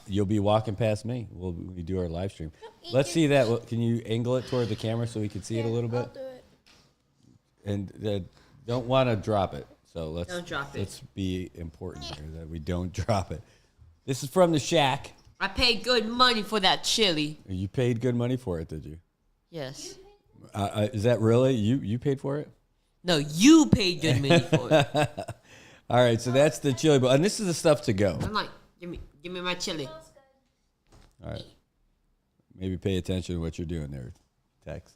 you'll be walking past me. We do our live stream. Let's see that. Can you angle it toward the camera so we can see it a little bit? I'll do it. And don't want to drop it. So Don't drop it. Let's be important here that we don't drop it. This is from the Shack. I paid good money for that chili. You paid good money for it, did you? Yes. Is that really? You paid for it? No, you paid good money for it. All right, so that's the chili bowl. And this is the stuff to go. I'm like, give me my chili. All right. Maybe pay attention to what you're doing there, Tex.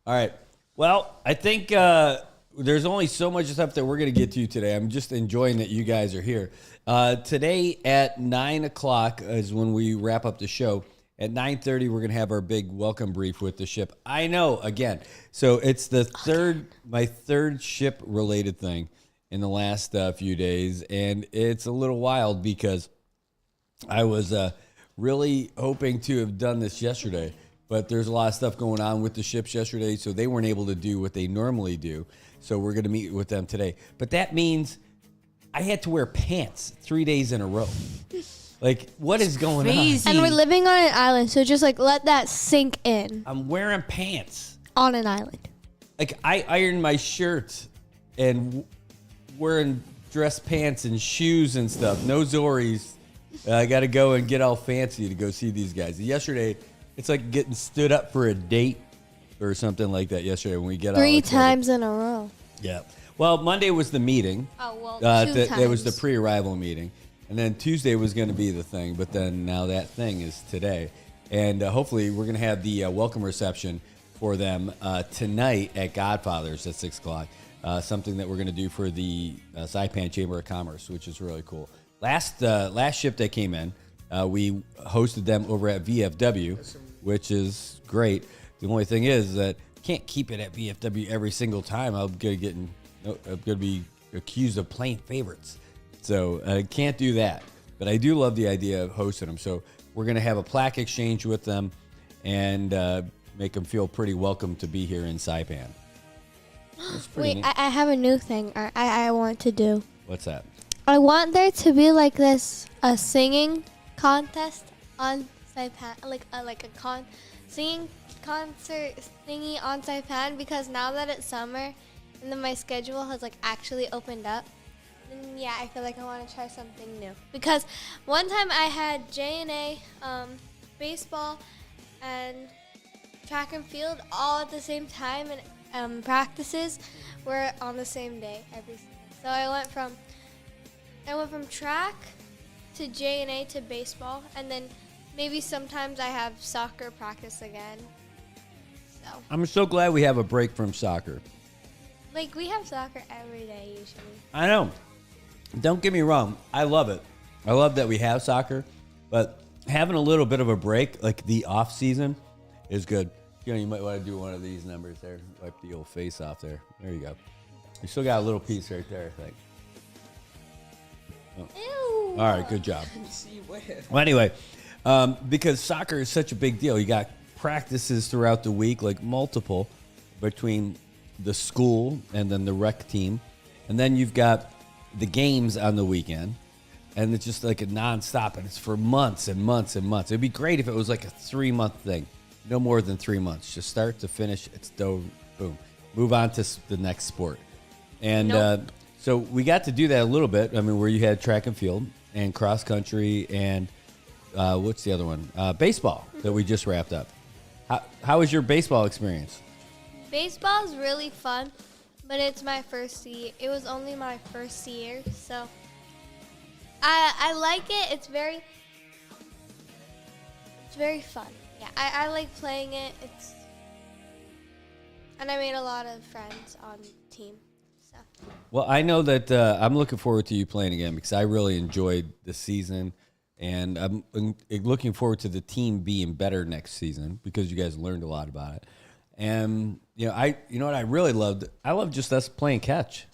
All right. Well, I think there's only so much stuff that we're going to get to today. I'm just enjoying that you guys are here. Today at 9 o'clock is when we wrap up the show. At 9:30, we're going to have our big welcome brief with the ship. I know, again. So it's my third ship-related thing in the last few days. And it's a little wild because I was really hoping to have done this yesterday. But there's a lot of stuff going on with the ships yesterday, so they weren't able to do what they normally do. So we're going to meet with them today. But that means I had to wear pants 3 days in a row. Like, what is going on? And we're living on an island, so just like let that sink in. I'm wearing pants. On an island. Like, I ironed my shirt and wearing dress pants and shoes and stuff. No Zoris. I got to go and get all fancy to go see these guys. Yesterday, it's like getting stood up for a date or something like that yesterday when we get all 3 excited. times in a row. Yeah. Well, Monday was the meeting. Oh, well, 2 times. It was the pre-arrival meeting. And then Tuesday was going to be the thing, but then now that thing is today. And hopefully we're going to have the welcome reception for them tonight at Godfather's at 6 o'clock. Something that we're going to do for the Saipan Chamber of Commerce, which is really cool. Last ship that came in, we hosted them over at VFW, which is great. The only thing is that you can't keep it at VFW every single time. I'm going to be accused of playing favorites. So I can't do that. But I do love the idea of hosting them. So we're going to have a plaque exchange with them and make them feel pretty welcome to be here in Saipan. Wait, I have a new thing I want to do. What's that? I want there to be like this a singing contest on Saipan, like a singing concert thingy on Saipan, because now that it's summer and then my schedule has like actually opened up, then yeah, I feel like I want to try something new. Because one time I had J&A, baseball, and track and field all at the same time, and practices were on the same day every single. So I went from track to J&A to baseball, and then maybe sometimes I have soccer practice again. So I'm so glad we have a break from soccer. like we have soccer every day usually. I know. Don't get me wrong. I love it. I love that we have soccer, but having a little bit of a break, like the off season, is good. You know, you might want to do one of these numbers there. Wipe the old face off there. There you go. You still got a little piece right there, I think. Oh. Ew. All right, good job. Well, anyway, because soccer is such a big deal, you got practices throughout the week, like multiple, between the school and then the rec team. And then you've got the games on the weekend. And it's just like a nonstop, and it's for months and months and months. It'd be great if it was like a 3-month thing. No more than 3 months. Just start to finish. It's boom. Move on to the next sport. And so we got to do that a little bit. I mean, where you had track and field and cross country and what's the other one? Baseball that we just wrapped up. How was your baseball experience? Baseball is really fun, but it's my first year. It was only my first year, so I like it. It's very fun. Yeah, I like playing it. And I made a lot of friends on the team. So. Well, I know that I'm looking forward to you playing again because I really enjoyed the season, and I'm looking forward to the team being better next season because you guys learned a lot about it. And you know what I really loved? I loved just us playing catch.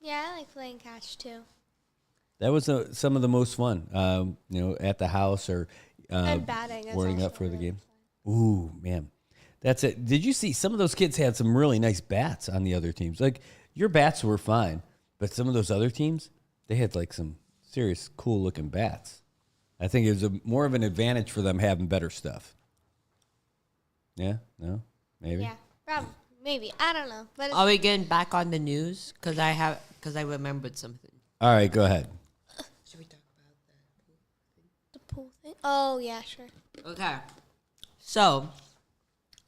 Yeah, I like playing catch too. That was some of the most fun. At the house or and batting. Warming up for the game. Ooh, man. That's it. Did you see some of those kids had some really nice bats on the other teams? Like, your bats were fine, but some of those other teams, they had like some serious cool looking bats. I think it was more of an advantage for them having better stuff. Yeah? No? Maybe? Yeah, probably. Maybe. I don't know. But are we getting back on the news? Because I remembered something. All right, go ahead. Should we talk about the pool thing? Oh, yeah, sure. Okay. So,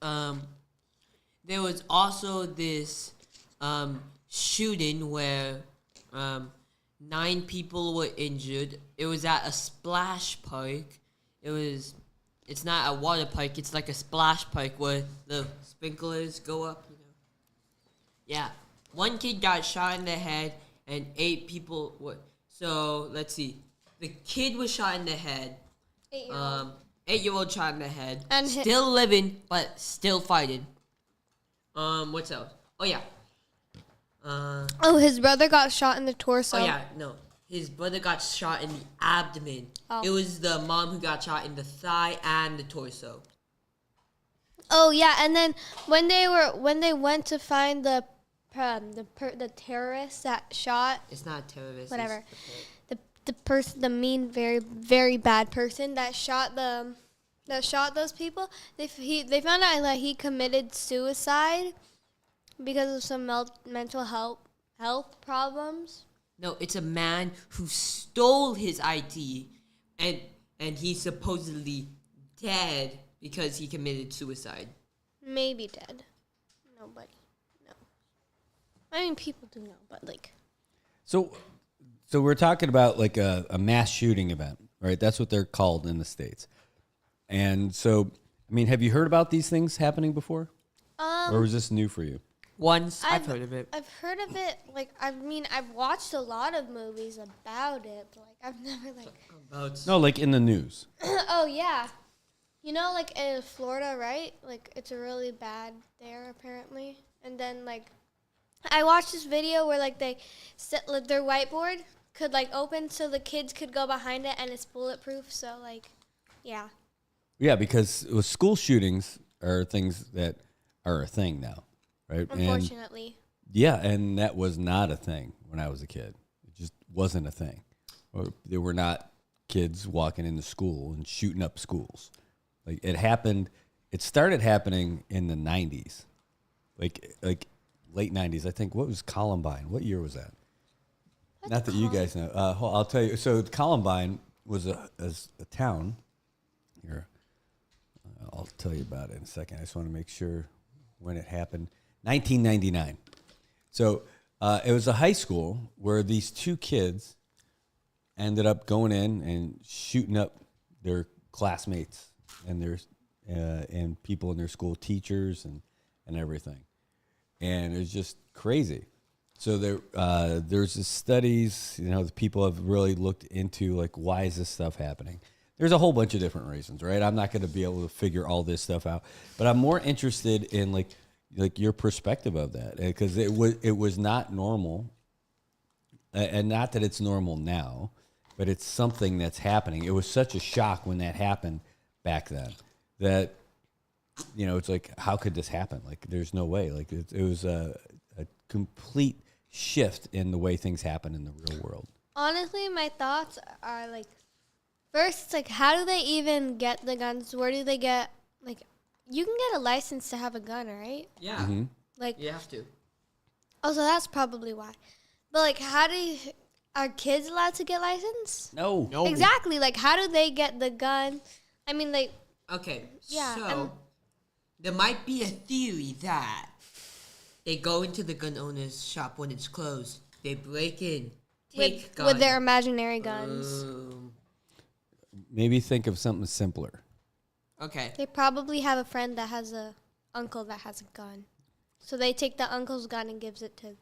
there was also this shooting where 9 people were injured. It was at a splash park. It's not a water park. It's like a splash park where the sprinklers go up. Yeah. 1 kid got shot in the head, and 8 people were. So let's see. The kid was shot in the head. 8-year-old. 8-year-old shot in the head. And still living, but still fighting. What's else? Oh yeah. His brother got shot in the torso. Oh yeah, no. His brother got shot in the abdomen. Oh. It was the mom who got shot in the thigh and the torso. Oh yeah, and then when they went to find the terrorist that shot. It's not a terrorist. Whatever. The person, the mean, very very bad person that shot those people. They found out that he committed suicide because of some mental health problems. No, it's a man who stole his ID, and he's supposedly dead because he committed suicide. Maybe dead. Nobody. No. I mean, people do know, but like. So So we're talking about like a mass shooting event, right? That's what they're called in the States. And so, I mean, have you heard about these things happening before? Or was this new for you? Once I've heard of it. I've heard of it. Like, I mean, I've watched a lot of movies about it, but like, I've never like. No, like in the news. Oh yeah, you know, like in Florida, right? Like, it's really bad there apparently. And then like, I watched this video where like they set like, their whiteboard could like open so the kids could go behind it and it's bulletproof. So like, yeah. Yeah, because school shootings are things that are a thing now, right? Unfortunately. And that was not a thing when I was a kid. It just wasn't a thing. There were not kids walking into school and shooting up schools. Like it happened. It started happening in the 90s, like late 90s. I think. What was Columbine? What year was that? Not that you guys know. I'll tell you. So Columbine was a town. Here, I'll tell you about it in a second. I just want to make sure when it happened. 1999. So it was a high school where these two kids ended up going in and shooting up their classmates and their and people in their school, teachers and everything. And it was just crazy. So there's the studies, you know, the people have really looked into like, why is this stuff happening? There's a whole bunch of different reasons, right? I'm not going to be able to figure all this stuff out, but I'm more interested in like your perspective of that, because it was not normal, and not that it's normal now, but it's something that's happening. It was such a shock when that happened back then that, you know, it's like, how could this happen? Like, there's no way. Like, it was a complete shift in the way things happen in the real world. Honestly, my thoughts are like, first, it's like, how do they even get the guns? Where do they get, like, you can get a license to have a gun, right? Yeah. Mm-hmm. Like, You have to. Oh, so that's probably why. But like, are kids allowed to get license? No. Exactly. Like, how do they get the gun? I mean, like. Okay. Yeah. So there might be a theory that they go into the gun owner's shop when it's closed. They break in, take gun. With their imaginary guns. Maybe think of something simpler. Okay. They probably have a friend that has a uncle that has a gun. So they take the uncle's gun and gives it to them.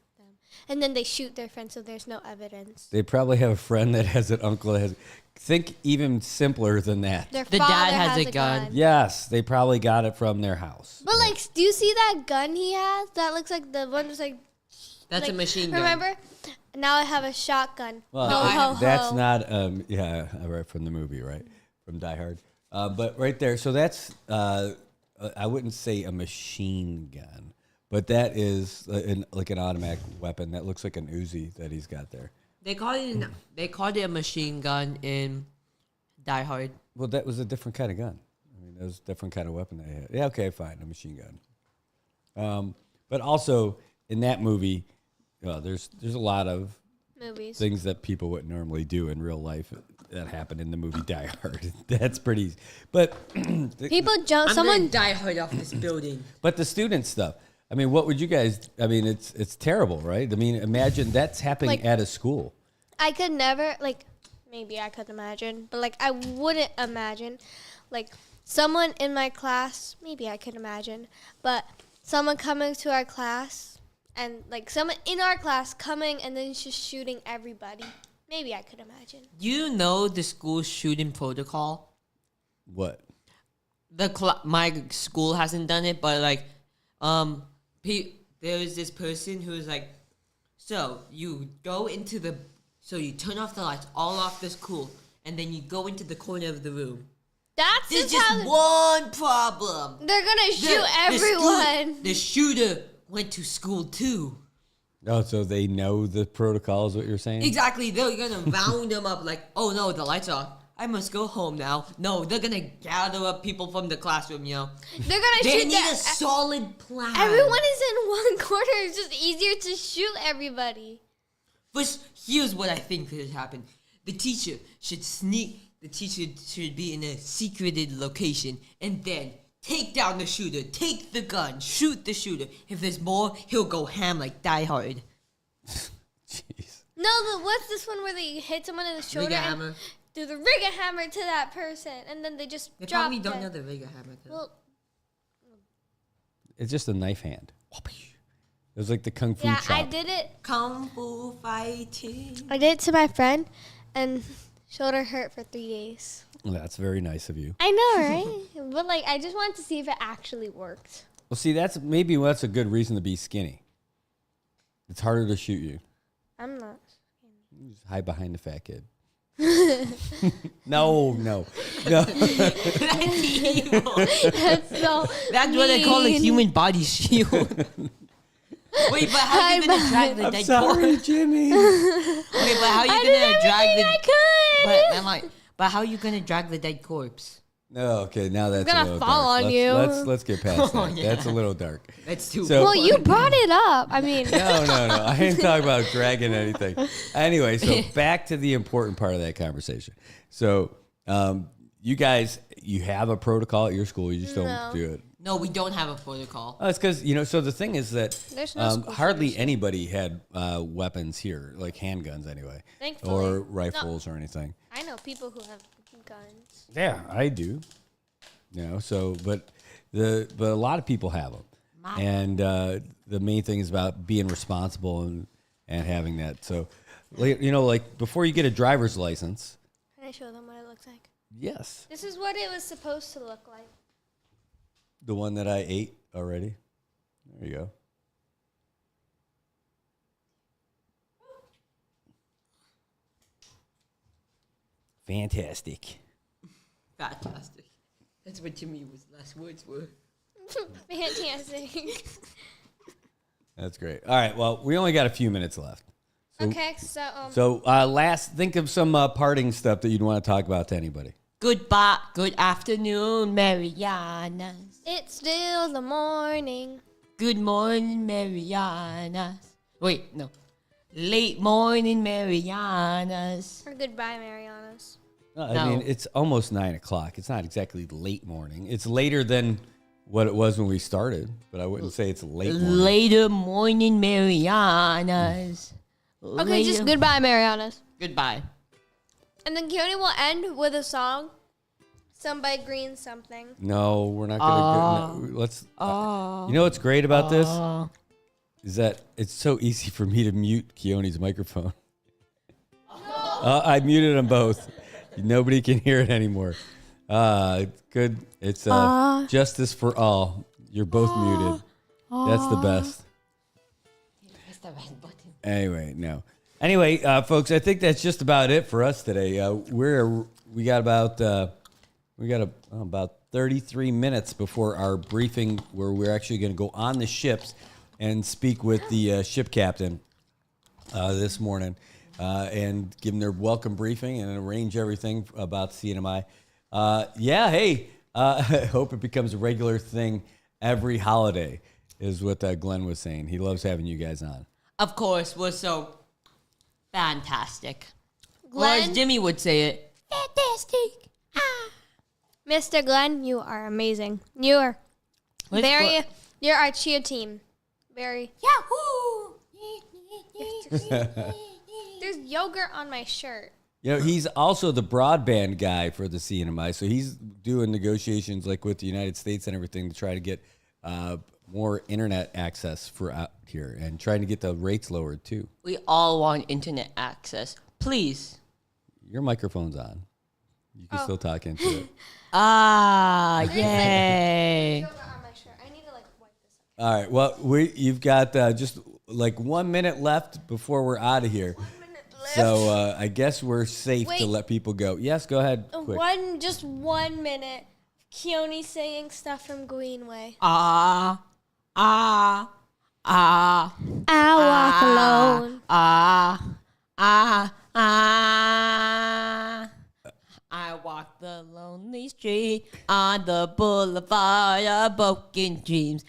And then they shoot their friend so there's no evidence. They probably have a friend that has an uncle that has. Think even simpler than that. Their father dad has a gun. Yes, they probably got it from their house. But like, do you see that gun he has? That looks like the one that's like. That's like, a machine gun. Remember? Now I have a shotgun. Well, ho, ho, that's ho. not. Yeah, right from the movie, right? From Die Hard. But right there, so that's, I wouldn't say a machine gun, but that is like an automatic weapon that looks like an Uzi that he's got there. They called it a machine gun in Die Hard. Well, that was a different kind of gun. I mean, that was a different kind of weapon they had. Yeah, okay, fine, a machine gun. But also, in that movie, there's a lot of movies, things that people wouldn't normally do in real life that happened in the movie Die Hard. That's pretty easy. But people jump. Someone Die Hard off this building. But the student stuff. I mean, what would you guys? I mean, it's terrible, right? I mean, imagine that's happening Like, at a school. I could never, like, maybe I could imagine, but like, I wouldn't imagine, like, someone in my class. Maybe I could imagine, but someone coming to our class and like someone in our class coming and then just shooting everybody. Maybe I could imagine. You know the school shooting protocol? What? My school hasn't done it, but like, there was this person who was like, so you turn off the lights all off the school, and then you go into the corner of the room. There's just one problem. They're gonna shoot everyone. The shooter went to school too. Oh, so they know the protocol is what you're saying? Exactly. They're going to round them up like, oh no, the lights are off. I must go home now. No, they're going to gather up people from the classroom, you know. They're going to shoot. They need a solid plan. Everyone is in one corner. It's just easier to shoot everybody. But here's what I think could happen. The teacher should be in a secreted location and then take down the shooter, take the gun, shoot the shooter. If there's more, he'll go ham like Die Hard. Jeez. No, what's this one where they hit someone in the shoulder Rigger and hammer. do the rigger hammer to that person, and then they just They drop probably don't dead. know the rigger hammer. Though. Well, It's just a knife hand. It was like the kung fu yeah, chop. I did it. Kung fu fighting. I did it to my friend, and shoulder hurt for 3 days. Well, that's very nice of you. I know, right? But like, I just wanted to see if it actually worked. Well, see, that's a good reason to be skinny. It's harder to shoot you. I'm not. You just hide behind the fat kid. No. That's so. That's what they call a mean. human body shield. Wait, but how are you gonna drag the dead corpse? Jimmy. Wait, but how are you gonna drag the? I could. But how are you gonna drag the dead corpse? No, okay, now that's gonna a little fall dark. on you. Let's get past Oh, that. yeah. That's a little dark. That's too. So- Well, you brought it up. I mean. No. I didn't talk about dragging anything. Anyway, so back to the important part of that conversation. So, you guys, you have a protocol at your school. You just don't do it. No, we don't have a protocol. Oh, it's because, so the thing is that There's no school hardly anybody had weapons here, like handguns anyway, Thankfully. or rifles or anything. I know people who have guns. Yeah, I do. But a lot of people have them, and the main thing is about being responsible and having that. So, like before you get a driver's license. Can I show them what it looks like? Yes, This is what it was supposed to look like. the one that I ate already. There you go. Fantastic. Fantastic. That's what Jimmy's last words were. Fantastic. That's great. All right. Well, we only got a few minutes left. Okay, so Think of some parting stuff that you'd want to talk about to anybody. Goodbye. Good afternoon, Marianas. it's still the morning. Good morning, Marianas. Wait, no. Late morning, Marianas. Or goodbye, Marianas. I mean, it's almost 9 o'clock. It's not exactly late morning. It's later than what it was when we started, but I wouldn't say it's late morning. Later morning, Marianas. Okay, just goodbye, Marianas. Goodbye. And then Keone will end with a song sung by Green something. No, we're not going to. Let's. You know what's great about this? Is that it's so easy for me to mute Keone's microphone. I muted them both. Nobody can hear it anymore. Good. It's justice for all. You're both muted. That's the best. Press the red button. Anyway, no. Anyway, folks, I think that's just about it for us today. We got about 33 minutes before our briefing, where we're actually going to go on the ships and speak with the ship captain this morning and give them their welcome briefing and arrange everything about CNMI. I hope it becomes a regular thing every holiday, is what Glenn was saying. He loves having you guys on. Of course, we're so fantastic. Glenn? Or as Jimmy would say it, fantastic. Mr. Glenn, you are amazing. You are you're our cheer team. Very. Yahoo! There's yogurt on my shirt. He's also the broadband guy for the CNMI, so he's doing negotiations like with the United States and everything to try to get more internet access for out here and trying to get the rates lowered too. We all want internet access. Please. Your microphone's on. You can still talk into it. Yay. All right. Well, you've got just like 1 minute left before we're out of here. So I guess we're safe to let people go. Yes, go ahead. Quick. Just 1 minute. Keone saying stuff from Greenway. I walk alone. I walk the lonely street on the boulevard of broken dreams.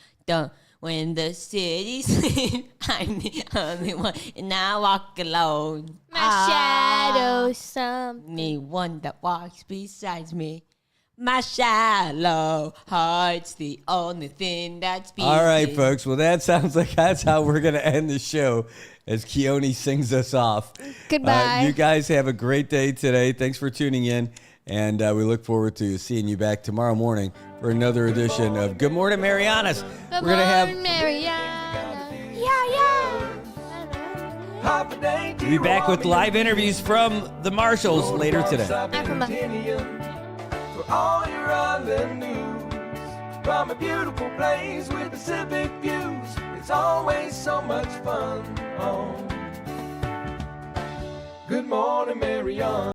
When the city sleeps, I'm the only one, and I walk alone. My shadow, one that walks beside me. My shallow heart's the only thing that's beating. All right, folks. Well, that sounds like that's how we're going to end the show. as Keone sings us off. Goodbye. You guys have a great day today. Thanks for tuning in. And we look forward to seeing you back tomorrow morning for another edition of Good Morning Marianas. Good We're going to have Mariana. Yeah. We'll be back with live interviews from the Marshalls later today. For all your island news, from a beautiful place with Pacific views, it's always so much fun. Good morning, Mariana.